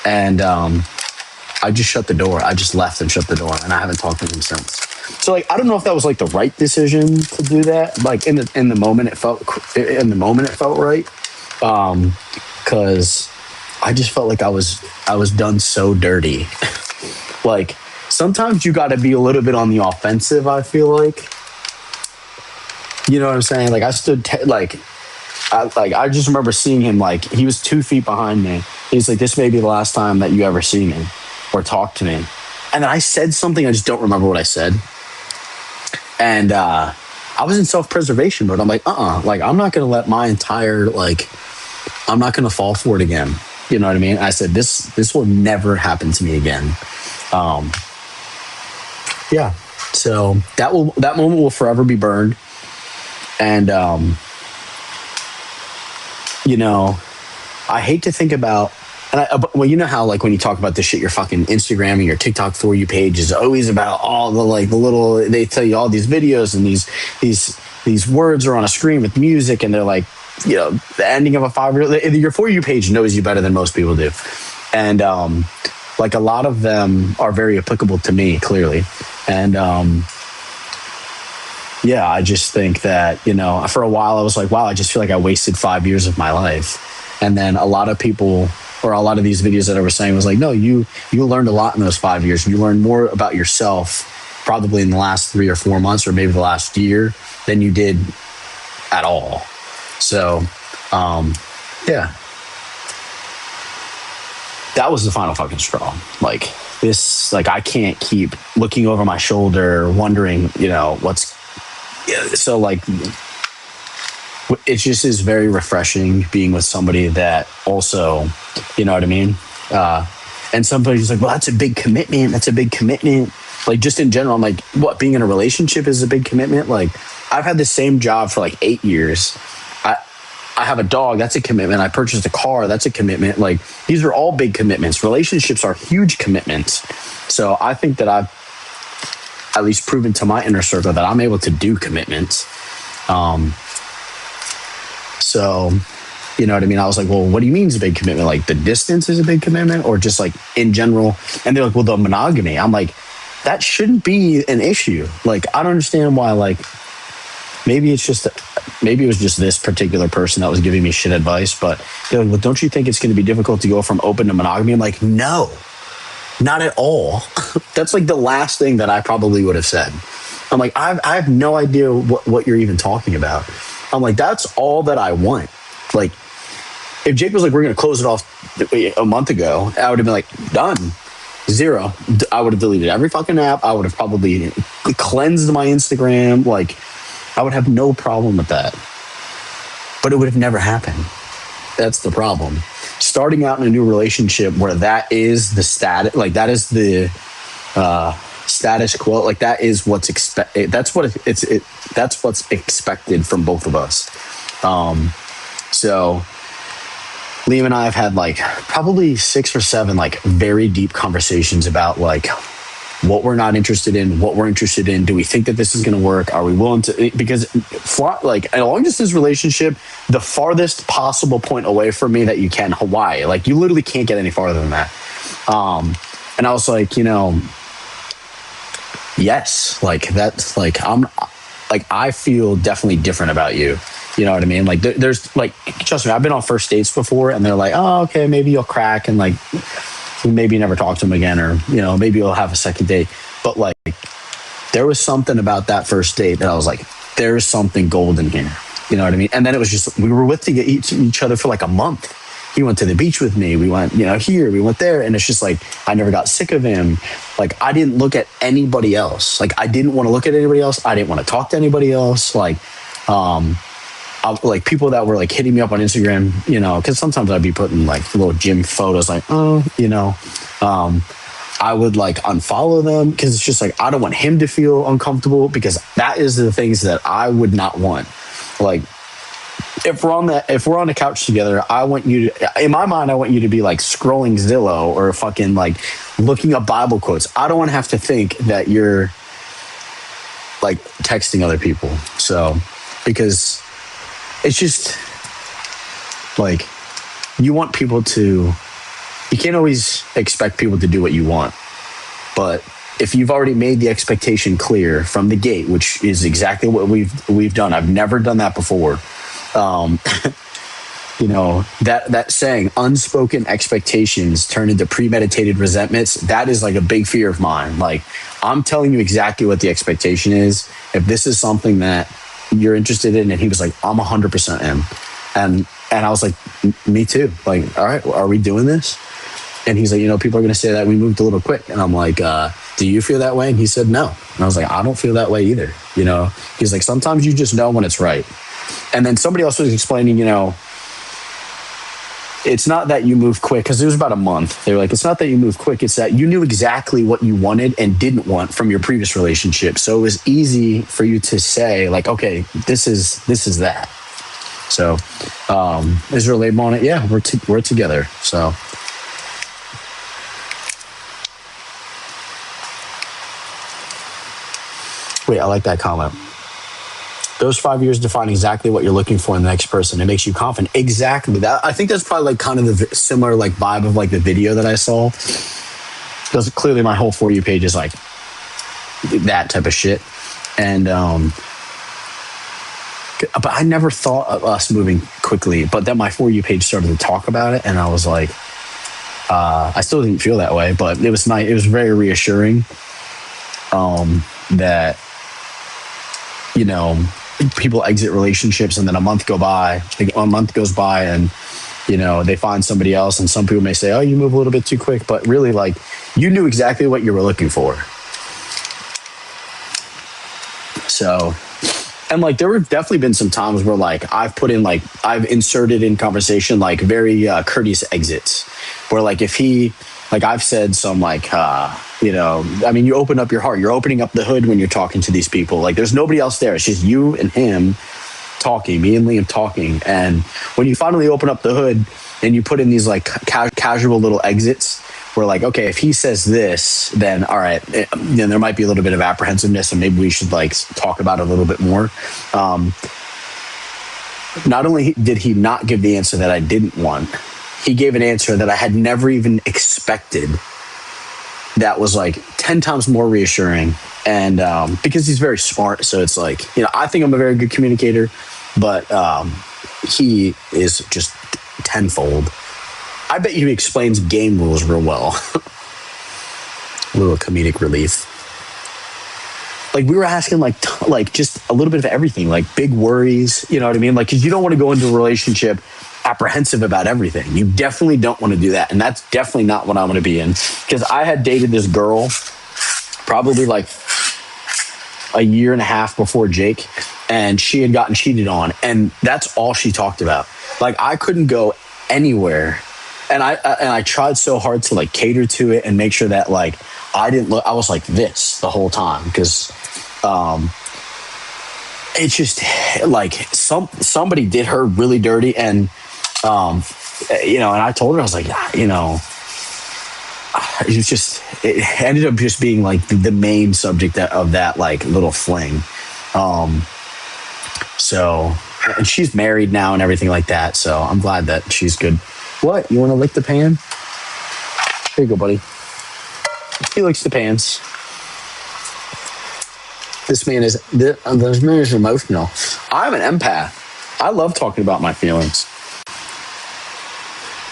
And I just shut the door. I just left and shut the door, and I haven't talked to him since. So like, I don't know if that was like the right decision to do that. Like in the moment, it felt right. Because I just felt like I was done so dirty. Like sometimes you got to be a little bit on the offensive. I feel like, you know what I'm saying? Like I stood I just remember seeing him, like he was 2 feet behind me. He's like, this may be the last time that you ever see me or talk to me. And then I said something, I just don't remember what I said. And I was in self-preservation mode. I'm like, like I'm not gonna let my entire, like, I'm not gonna fall for it again. You know what I mean? I said, this will never happen to me again. Yeah. So that moment will forever be burned. And I hate to think about, well, you know how like when you talk about this shit, your fucking Instagram and your TikTok For You page is always about all the like the little, they tell you all these videos and these words are on a screen with music, and they're like, the ending of a 5-year, your For You page knows you better than most people do. And like a lot of them are very applicable to me, clearly. And yeah, I just think that, for a while I was like, wow, I just feel like I wasted 5 years of my life. And then a lot of people, or a lot of these videos that I was saying was like, no, you learned a lot in those 5 years. You learned more about yourself probably in the last 3 or 4 months, or maybe the last year, than you did at all. So, yeah. That was the final fucking straw. Like this, like I can't keep looking over my shoulder, wondering, what's, so like, it just is very refreshing being with somebody that also, you know what I mean? And somebody's like, well, that's a big commitment. That's a big commitment. Like just in general, I'm like, what, being in a relationship is a big commitment? Like I've had the same job for like 8 years. I have a dog. That's a commitment. I purchased a car. That's a commitment. Like these are all big commitments. Relationships are huge commitments. So I think that I've at least proven to my inner circle that I'm able to do commitments. So, you know what I mean? I was like, well, what do you mean is a big commitment? Like the distance is a big commitment, or just like in general? And they're like, well, the monogamy. I'm like, that shouldn't be an issue. Like, I don't understand why, like, maybe it was just this particular person that was giving me shit advice, but they're like, well, don't you think it's going to be difficult to go from open to monogamy? I'm like, no, not at all. That's like the last thing that I probably would have said. I'm like, I have no idea what you're even talking about. I'm like, that's all that I want. Like, if Jake was like, we're going to close it off a month ago, I would have been like, done. 0. I would have deleted every fucking app. I would have probably cleansed my Instagram. Like, I would have no problem with that. But it would have never happened. That's the problem. Starting out in a new relationship where that is the status, like that is the status quo, like that is what's expected. That's what's expected from both of us. So Liam and I have had like probably 6 or 7 like very deep conversations about like what we're not interested in, what we're interested in. Do we think that this is going to work? Are we willing to? Because like a long distance relationship, the farthest possible point away from me that you can, Hawaii. Like you literally can't get any farther than that. And I was like, yes, like that's like I feel definitely different about you. You know what I mean? Like there's like, trust me, I've been on first dates before, and they're like, oh, okay, maybe you'll crack, and like maybe never talk to them again, or maybe you'll have a second date. But like there was something about that first date that I was like, there's something golden here. You know what I mean? And then it was just, we were with each other for like a month. He went to the beach with me. We went, here, we went there. And it's just like, I never got sick of him. Like, I didn't look at anybody else. Like, I didn't want to look at anybody else. I didn't want to talk to anybody else. Like, like people that were like hitting me up on Instagram, because sometimes I'd be putting like little gym photos, like, I would like unfollow them because it's just like, I don't want him to feel uncomfortable, because that is the things that I would not want. Like, if we're on the couch together, I want you to, in my mind, I want you to be like scrolling Zillow or fucking like looking up Bible quotes. I don't want to have to think that you're like texting other people. So, because it's just, Like, you want people to, you can't always expect people to do what you want. But if you've already made the expectation clear from the gate, which is exactly what we've done, I've never done that before. You know, that saying, unspoken expectations turn into premeditated resentments. That is like a big fear of mine. Like, I'm telling you exactly what the expectation is. If this is something that you're interested in, and he was like, I'm 100% in. And I was like, me too. Like, all right, are we doing this? And he's like, you know, people are going to say that we moved a little quick. And I'm like, do you feel that way? And he said, no. And I was like, I don't feel that way either. You know, he's like, sometimes you just know when it's right. And then somebody else was explaining, you know, it's not that you move quick, because it was about a month. They were like, it's not that you move quick. It's that you knew exactly what you wanted and didn't want from your previous relationship. So it was easy for you to say, like, okay, this is that. So is there a label on it? Yeah, we're together. So. Wait, I like that comment. Those 5 years define exactly what you're looking for in the next person. It makes you confident. Exactly. That, I think that's probably like kind of the similar like vibe of like the video that I saw. Because clearly my whole For You page is like that type of shit. And but I never thought of us moving quickly. But then my For You page started to talk about it, and I was like, I still didn't feel that way, but it was nice. It was very reassuring that, you know, people exit relationships and then a month goes by and, you know, they find somebody else, and some people may say, oh, you move a little bit too quick, but really, like, you knew exactly what you were looking for. So, and like, there have definitely been some times where like I've inserted in conversation like very courteous exits, where like if he, like I've said some like, you know, I mean, you open up your heart, you're opening up the hood when you're talking to these people. Like, there's nobody else there. It's just you and him talking, me and Liam talking. And when you finally open up the hood and you put in these like casual little exits where like, okay, if he says this, then all right, then there might be a little bit of apprehensiveness and maybe we should like talk about it a little bit more. Not only did he not give the answer that I didn't want, he gave an answer that I had never even expected. That was like 10 times more reassuring. And because he's very smart, so it's like, you know, I think I'm a very good communicator, but he is just tenfold. I bet you he explains game rules real well. A little comedic relief. Like, we were asking like just a little bit of everything, like big worries, you know what I mean? Like, because you don't want to go into a relationship apprehensive about everything. You definitely don't want to do that. And that's definitely not what I want to be in. Because I had dated this girl probably like a year and a half before Jake, and she had gotten cheated on. And that's all she talked about. Like, I couldn't go anywhere. And I tried so hard to like cater to it and make sure that like I didn't look, I was like this the whole time. Because it's just like somebody did her really dirty. And you know, and I told her, I was like, you know, it ended up just being like the main subject of that like little fling. So, and she's married now and everything like that. So I'm glad that she's good. What? You want to lick the pan? Here you go, buddy. He licks the pans. This man is emotional. I'm an empath. I love talking about my feelings.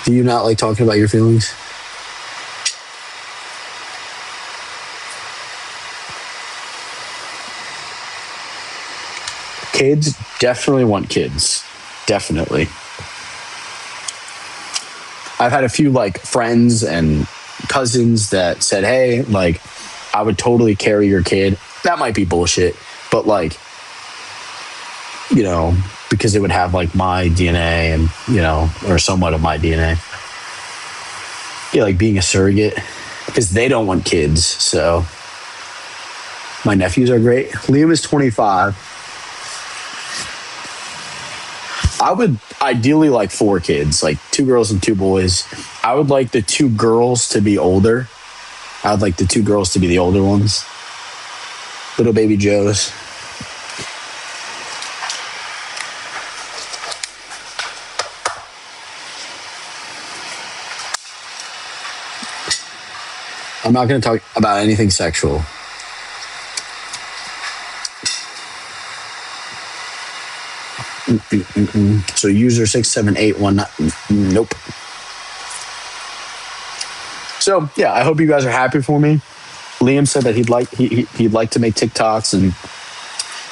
Do you not like talking about your feelings? Kids, definitely want kids. Definitely. I've had a few like friends and cousins that said, hey, like, I would totally carry your kid. That might be bullshit, but like, you know, because it would have like my DNA and, you know, or somewhat of my DNA. Yeah, like being a surrogate, because they don't want kids. So my nephews are great. Liam is 25. I would ideally like 4 kids, like 2 girls and 2 boys. I would like the 2 girls to be older. I would like the 2 girls to be the older ones. Little baby Joes. I'm not going to talk about anything sexual. So user 6781, nope. So yeah, I hope you guys are happy for me. Liam said that he'd like to make TikToks and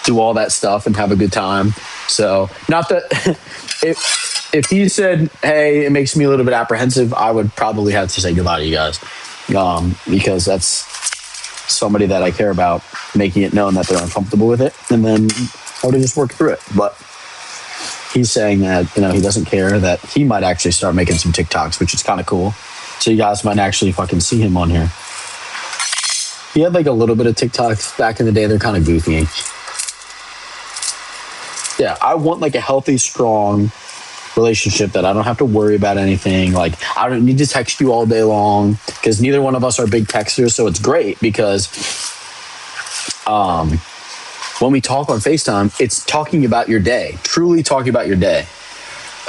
do all that stuff and have a good time. So not that if he said, hey, it makes me a little bit apprehensive, I would probably have to say goodbye to you guys, because that's somebody that I care about, making it known that they're uncomfortable with it, and then I would have just worked through it. But he's saying that, he doesn't care, that he might actually start making some TikToks, which is kind of cool. So you guys might actually fucking see him on here. He had like a little bit of TikToks back in the day. They're kind of goofy. Yeah, I want like a healthy, strong relationship that I don't have to worry about anything. Like, I don't need to text you all day long, because neither one of us are big texters. So it's great because when we talk on FaceTime, it's talking about your day, truly talking about your day.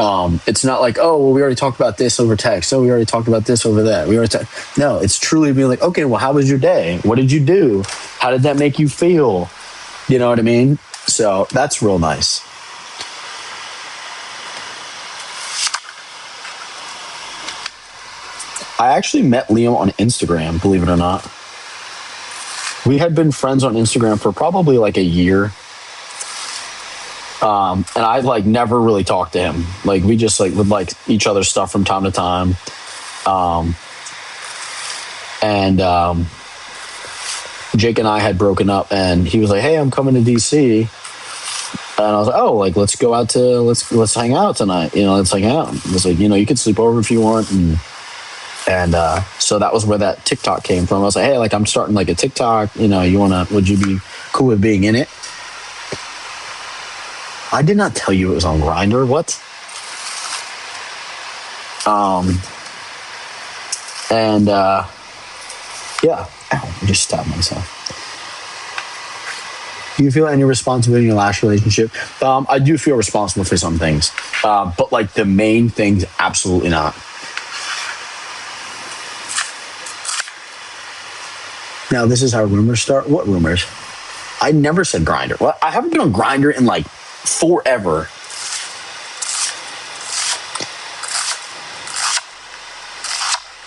It's not like, oh, well, we already talked about this over text. Oh, we already talked about this over that. No, it's truly being like, okay, well, how was your day? What did you do? How did that make you feel? You know what I mean? So that's real nice. I actually met Liam on Instagram, believe it or not. We had been friends on Instagram for probably like a year. And I like never really talked to him. Like, we just like would like each other's stuff from time to time. Jake and I had broken up, and he was like, hey, I'm coming to DC. And I was like, oh, like, let's go out to, let's hang out tonight. Let's hang out. It was like, you could sleep over if you want. And so that was where that TikTok came from. I was like, hey, like, I'm starting like a TikTok, would you be cool with being in it? I did not tell you it was on Grindr. What? Yeah. Ow, I just stabbed myself. Do you feel any responsibility in your last relationship? I do feel responsible for some things. But like the main things, absolutely not. Now, this is how rumors start. What rumors? I never said Grindr. Well, I haven't been on Grindr in like forever.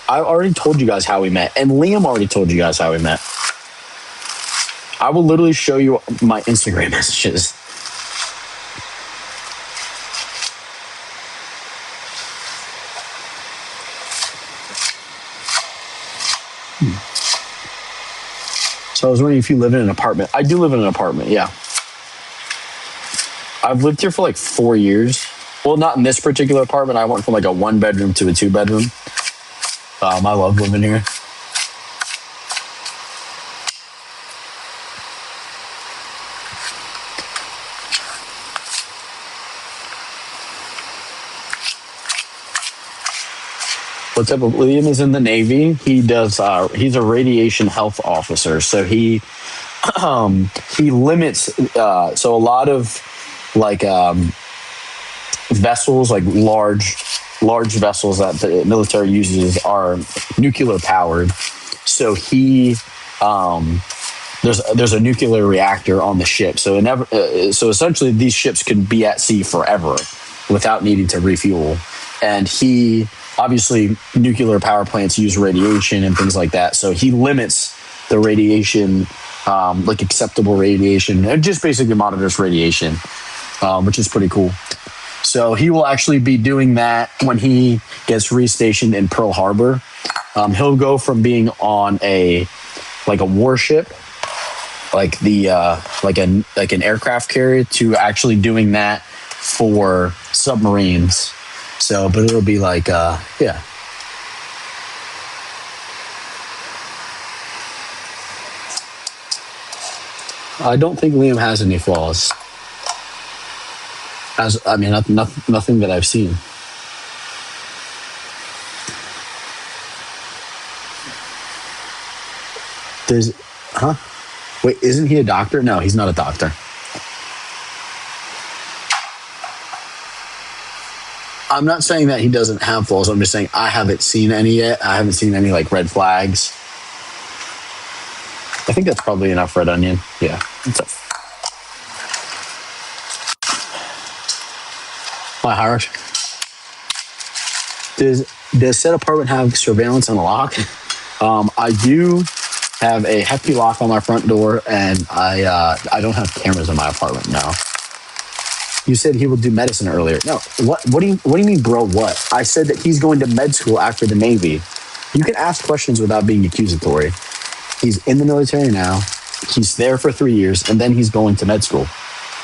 I already told you guys how we met, and Liam already told you guys how we met. I will literally show you my Instagram messages. So I was wondering if you live in an apartment. I do live in an apartment, yeah. I've lived here for like 4 years. Well, not in this particular apartment. I went from like a 1-bedroom to a 2-bedroom. I love living here. What type of Liam is in the Navy? He does. He's a radiation health officer. So he limits. So a lot of like vessels, like large vessels that the military uses are nuclear powered. So there's a nuclear reactor on the ship. So so essentially these ships can be at sea forever without needing to refuel. And obviously nuclear power plants use radiation and things like that. So he limits the radiation, like acceptable radiation, and just basically monitors radiation, which is pretty cool. So he will actually be doing that when he gets restationed in Pearl Harbor. He'll go from being on a warship, like an aircraft carrier, to actually doing that for submarines. So, but it'll be like, yeah. I don't think Liam has any flaws. Nothing that I've seen. Wait, isn't he a doctor? No, he's not a doctor. I'm not saying that he doesn't have flaws. I'm just saying I haven't seen any yet. I haven't seen any like red flags. I think that's probably enough red onion. Yeah. My Howard. Does said apartment have surveillance and a lock? I do have a hefty lock on my front door, and I don't have cameras in my apartment now. You said he will do medicine earlier. No, what do you mean, bro? What? I said that he's going to med school after the Navy. You can ask questions without being accusatory. He's in the military now. He's there for 3 years, and then he's going to med school,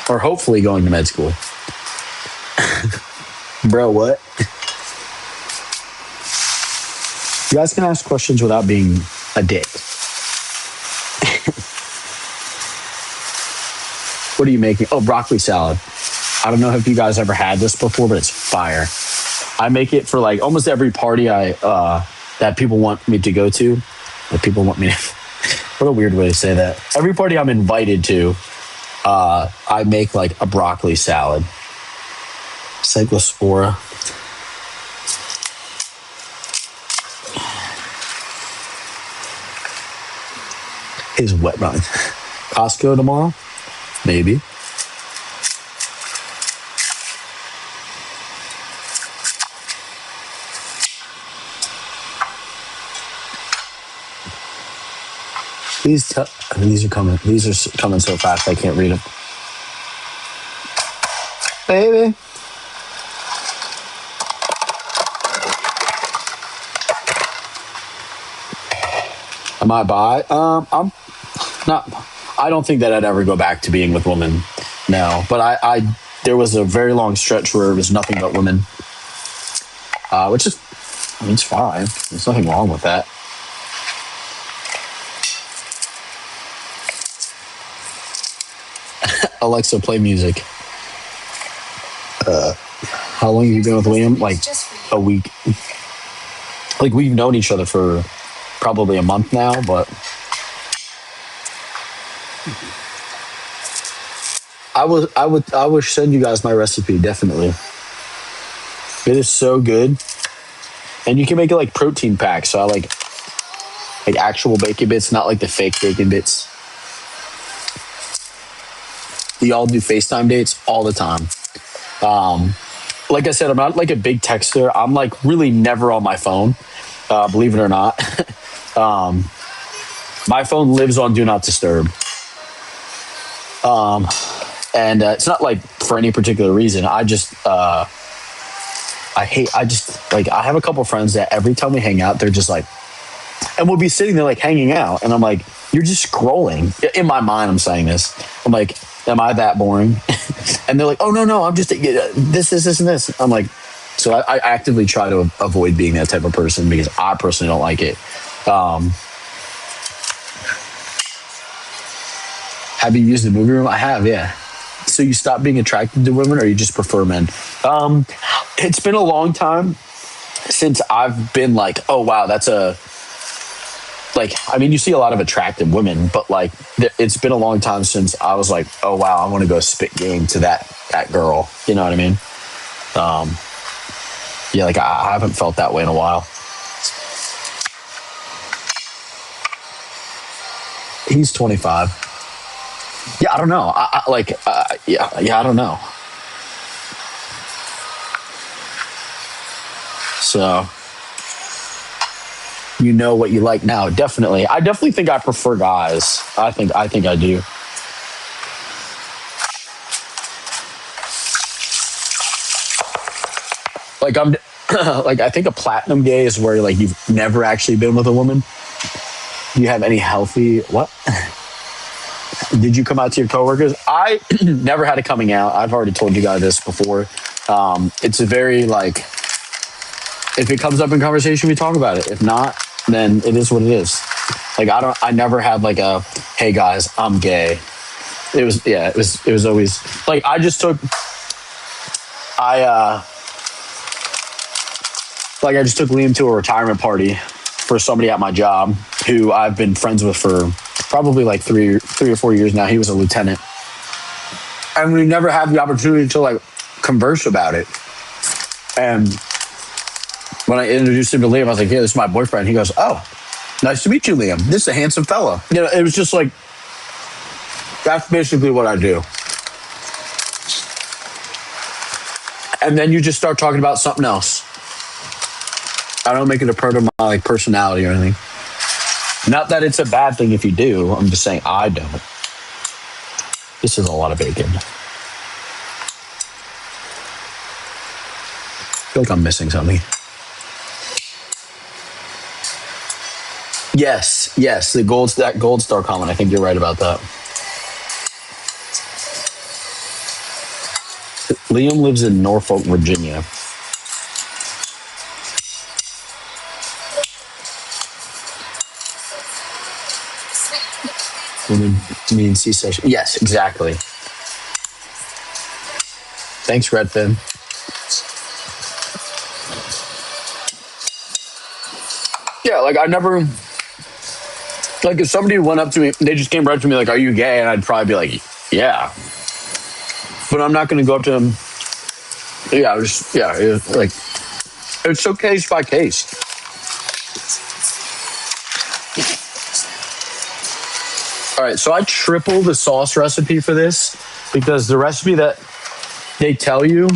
or hopefully going to med school. Bro, what? You guys can ask questions without being a dick. What are you making? Oh, broccoli salad. I don't know if you guys ever had this before, but it's fire. I make it for like almost every party that people want me to go to. That people want me to. What a weird way to say that. Every party I'm invited to, I make like a broccoli salad. Cyclospora. His wet run. Costco tomorrow? Maybe. These are coming. These are coming so fast I can't read them. Baby. Am I bi? I'm not. I don't think that I'd ever go back to being with women. No, but I there was a very long stretch where it was nothing but women, which is, I mean, it's fine. There's nothing wrong with that. Alexa, play music. How long have you been with Liam? Like a week. Like, we've known each other for probably a month now, but I would send you guys my recipe, definitely. It is so good. And you can make it like protein packs. So I like actual bacon bits, not like the fake bacon bits. We all do FaceTime dates all the time. Like I said, I'm not like a big texter. I'm like really never on my phone, believe it or not. My phone lives on Do Not Disturb. And it's not like for any particular reason. I have a couple friends that every time we hang out, they're just like, and we'll be sitting there like hanging out. And I'm like, you're just scrolling. In my mind, I'm saying this. I'm like, am I that boring? And they're like, oh, no, I'm just this, and this. I'm like, so I actively try to avoid being that type of person because I personally don't like it. Have you used the movie room? I have, yeah. So you stop being attracted to women or you just prefer men? It's been a long time since I've been like, oh, wow, that's I mean, you see a lot of attractive women, but like, it's been a long time since I was like, oh, wow, I want to go spit game to that girl. You know what I mean? Yeah, like I haven't felt that way in a while. He's 25. Yeah, I don't know. I don't know. So, you know what you like now. Definitely. I definitely think I prefer guys. I think I do. Like I'm like, I think a platinum gay is where like you've never actually been with a woman. Do you have any healthy what? Did you come out to your coworkers? I never had a coming out. I've already told you guys this before. It's a very like, if it comes up in conversation, we talk about it. If not, then it is what it is. Like I never had like a, hey guys, I'm gay. It was always like, I just took Liam to a retirement party for somebody at my job who I've been friends with for probably like three or 4 years now. He was a lieutenant. And we never had the opportunity to like converse about it. And when I introduced him to Liam, I was like, yeah, this is my boyfriend. He goes, oh. Nice to meet you, Liam. This is a handsome fella. You know, it was just like, that's basically what I do. And then you just start talking about something else. I don't make it a part of my like personality or anything. Not that it's a bad thing if you do. I'm just saying I don't. This is a lot of bacon. I feel like I'm missing something. Yes, that gold star comment. I think you're right about that. Liam lives in Norfolk, Virginia. Mean C-section. Yes, exactly. Thanks, Redfin. Yeah, like I never, like if somebody went up to me, they just came right to me like, "Are you gay?" And I'd probably be like, "Yeah," but I'm not going to go up to them. Like it's so case by case. All right, so I tripled the sauce recipe for this because the recipe that they tell you,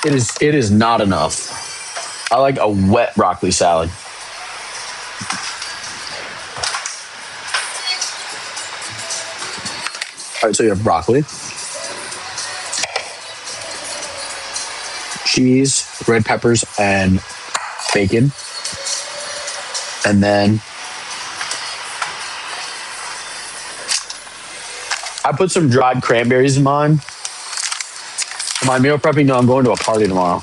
it is not enough. I like a wet broccoli salad. All right, so you have broccoli, cheese, red peppers, and bacon. And then I put some dried cranberries in mine. For my meal prepping, no, I'm going to a party tomorrow.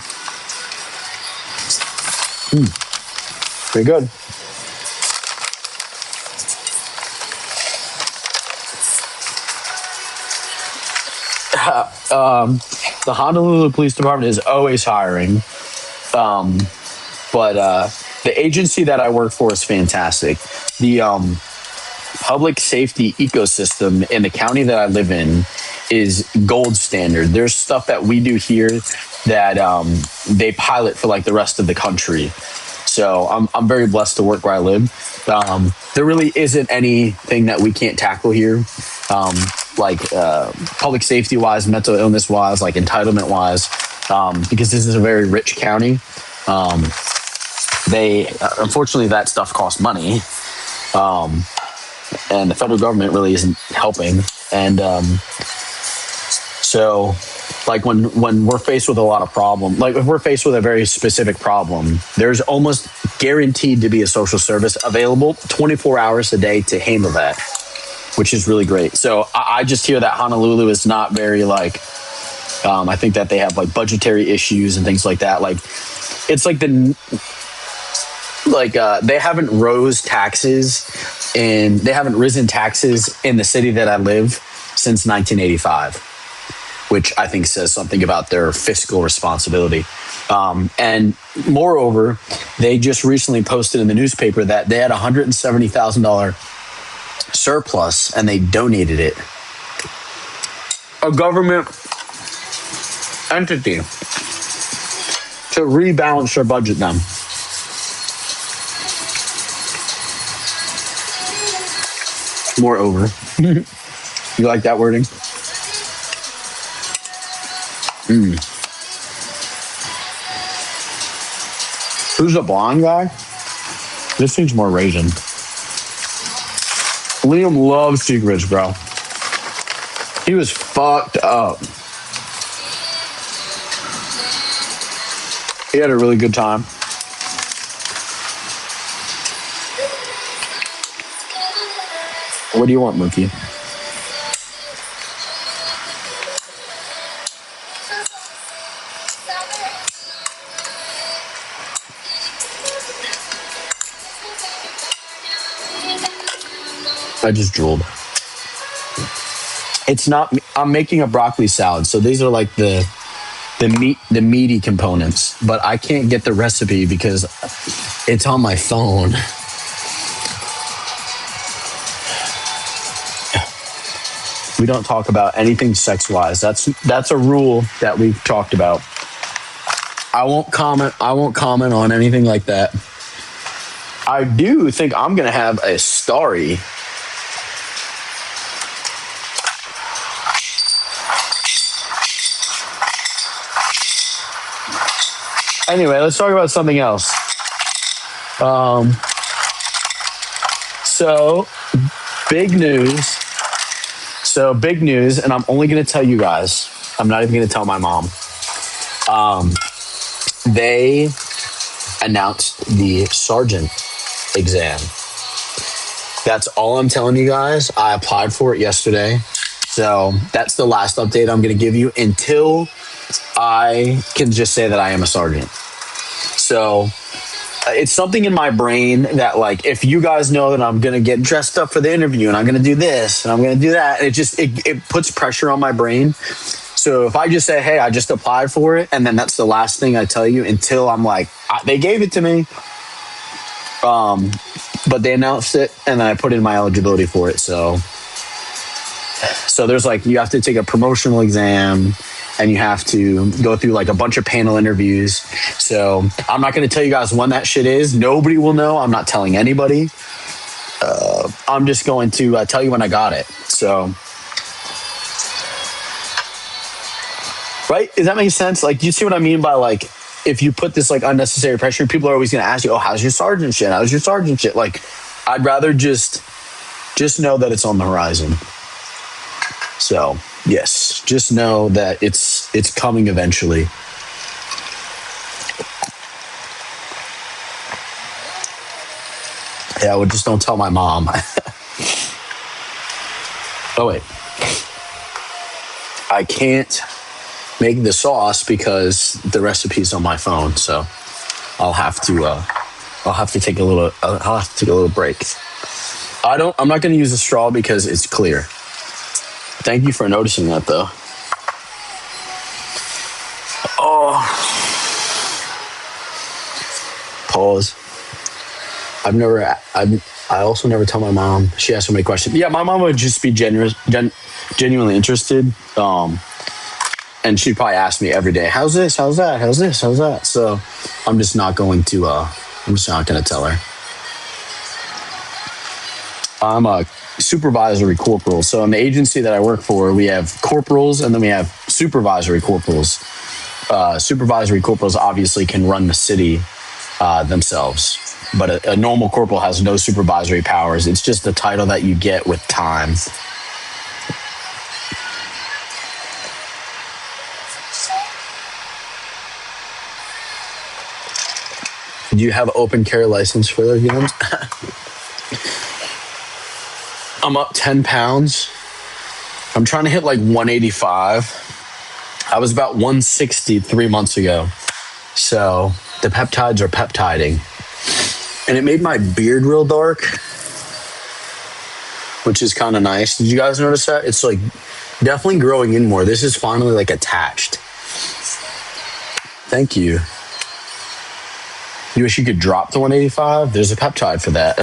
Pretty good. The Honolulu Police Department is always hiring. But the agency that I work for is fantastic. The public safety ecosystem in the county that I live in is gold standard. There's stuff that we do here that they pilot for like the rest of the country. So I'm very blessed to work where I live. There really isn't anything that we can't tackle here, like public safety wise, mental illness wise, like entitlement wise, because this is a very rich county. They unfortunately that stuff costs money, and the federal government really isn't helping. And so like when we're faced with a lot of problem, like if we're faced with a very specific problem, there's almost guaranteed to be a social service available 24 hours a day to handle that, which is really great. So I just hear that Honolulu is not very like, I think that they have like budgetary issues and things like that. Like it's like they haven't risen taxes in the city that I live since 1985, which I think says something about their fiscal responsibility. And moreover, they just recently posted in the newspaper that they had $170,000 surplus and they donated it. A government entity to rebalance their budget now. Moreover. You like that wording? Who's the blonde guy? This seems more raisin. Liam loves secrets, bro. He was fucked up. He had a really good time. What do you want, Mookie? I just drooled. It's not. I'm making a broccoli salad, so these are like the meaty components. But I can't get the recipe because it's on my phone. We don't talk about anything sex-wise. That's a rule that we've talked about. I won't comment on anything like that. I do think I'm going to have a starry. Anyway, let's talk about something else. So, big news. Big news, and I'm only going to tell you guys. I'm not even going to tell my mom. They announced the sergeant exam. That's all I'm telling you guys. I applied for it yesterday. So that's the last update I'm going to give you until I can just say that I am a sergeant. So it's something in my brain that, like, if you guys know that I'm going to get dressed up for the interview and I'm going to do this and I'm going to do that, it puts pressure on my brain. So if I just say, hey, I just applied for it, and then that's the last thing I tell you until I'm like, they gave it to me. But they announced it, and then I put in my eligibility for it. So there's like, you have to take a promotional exam, and you have to go through like a bunch of panel interviews. So I'm not going to tell you guys when that shit is. Nobody will know. I'm not telling anybody. I'm just going to tell you when I got it. So, right? Does that make sense? Like, do you see what I mean by, like, if you put this like unnecessary pressure, people are always going to ask you, oh, how's your sergeant shit? How's your sergeant shit? Like, I'd rather just know that it's on the horizon. So, yes, just know that it's coming eventually. Yeah, well, just don't tell my mom. Oh, wait. I can't make the sauce because the recipe's on my phone, so I'll have to take a little break. I'm not going to use a straw because it's clear. Thank you for noticing that, though. Oh. Pause. I also never tell my mom. She asks so many questions. Yeah, my mom would just be genuinely interested. And she'd probably ask me every day, how's this? How's that? How's this? How's that? So I'm just not going to tell her. I'm a supervisory corporal. So in the agency that I work for, we have corporals and then we have supervisory corporals. Supervisory corporals obviously can run the city themselves, but a normal corporal has no supervisory powers. It's just the title that you get with time. Do you have open carry license for those guns? I'm up 10 pounds. I'm trying to hit like 185. I was about 160 3 months ago. So the peptides are peptiding. And it made my beard real dark, which is kind of nice. Did you guys notice that? It's like definitely growing in more. This is finally like attached. Thank you. You wish you could drop to 185? There's a peptide for that.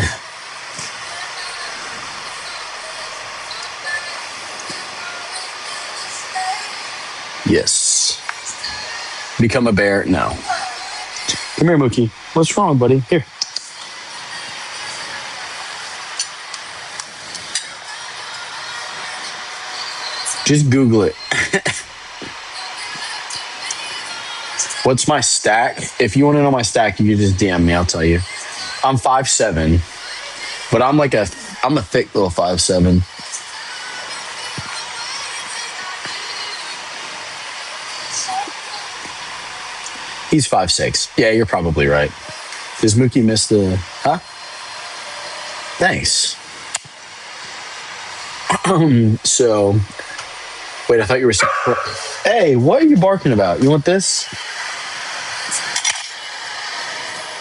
Yes. Become a bear? No. Come here, Mookie. What's wrong, buddy? Here. Just Google it. What's my stack? If you want to know my stack, you can just DM me. I'll tell you. I'm 5'7", but I'm a thick little 5'7". He's 5'6". Yeah, you're probably right. Does Mookie miss the? Huh? Thanks. So, wait. I thought you were saying. Hey, what are you barking about? You want this?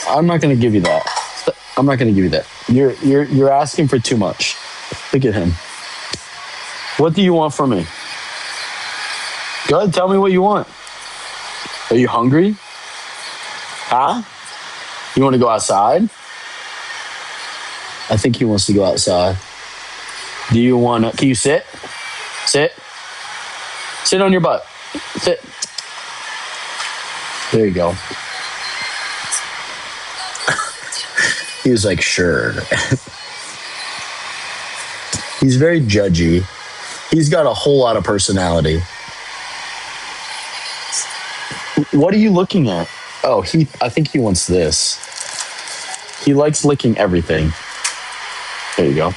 I'm not going to give you that. I'm not going to give you that. You're asking for too much. Look at him. What do you want from me? Go ahead, tell me what you want. Are you hungry? Huh? You want to go outside? I think he wants to go outside. Do you want to... Can you sit? Sit. Sit on your butt. Sit. There you go. He was like, sure. He's very judgy. He's got a whole lot of personality. What are you looking at? Oh, I think he wants this. He likes licking everything. There you go.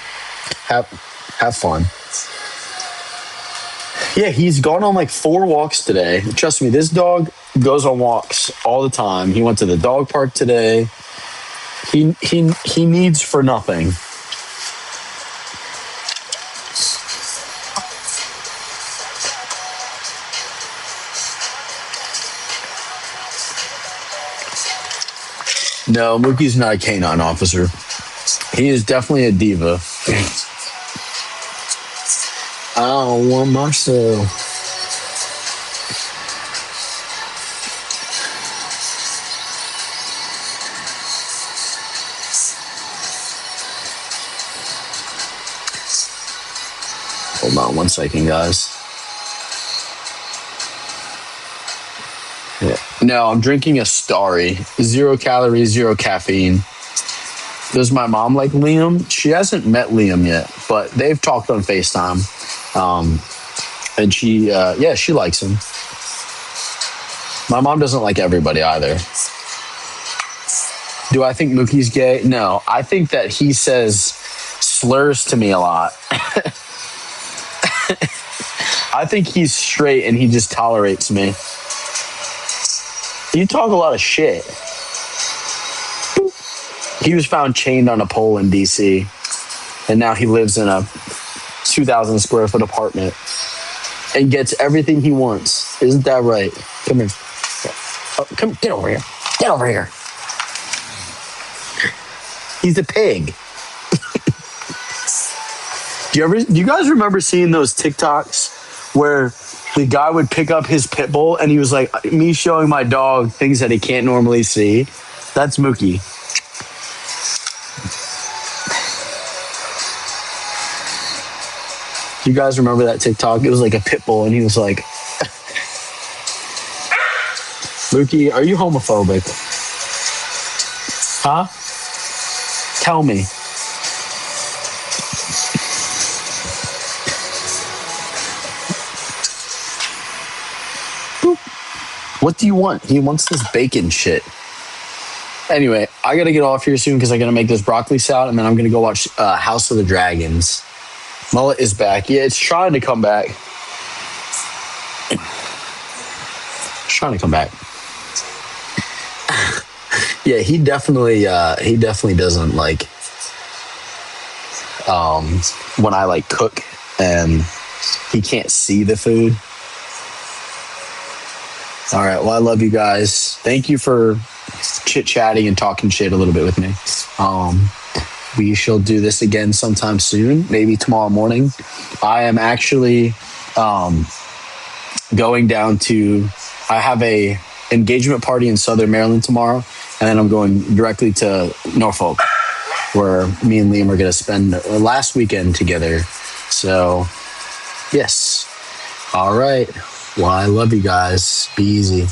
Have fun. Yeah, he's gone on like 4 walks today. Trust me, this dog goes on walks all the time. He went to the dog park today. He needs for nothing. No, Mookie's not a canine officer. He is definitely a diva. I don't want myself. Hold on 1 second, guys. Yeah. No, I'm drinking a Starry. 0 calories, 0 caffeine. Does my mom like Liam? She hasn't met Liam yet, but they've talked on FaceTime. And she likes him. My mom doesn't like everybody either. Do I think Mookie's gay? No, I think that he says slurs to me a lot. I think he's straight and he just tolerates me. You talk a lot of shit. He was found chained on a pole in DC, and now he lives in a 2,000 square foot apartment and gets everything he wants. Isn't that right? Come here. Oh, come, get over here. Get over here. He's a pig. Do you guys remember seeing those TikToks where the guy would pick up his pit bull and he was like, me showing my dog things that he can't normally see? That's Mookie. Do you guys remember that TikTok? It was like a pit bull and he was like, Mookie, are you homophobic? Huh? Tell me. What do you want? He wants this bacon shit. Anyway, I gotta get off here soon because I gotta make this broccoli salad and then I'm gonna go watch House of the Dragons. Mullet is back. Yeah, it's trying to come back. It's trying to come back. Yeah, he definitely doesn't like when I like cook and he can't see the food. All right. Well, I love you guys. Thank you for chit-chatting and talking shit a little bit with me. We shall do this again sometime soon, maybe tomorrow morning. I am actually going down to, I have a engagement party in Southern Maryland tomorrow, and then I'm going directly to Norfolk, where me and Liam are going to spend the last weekend together. So, yes. All right. Well, I love you guys. Be easy.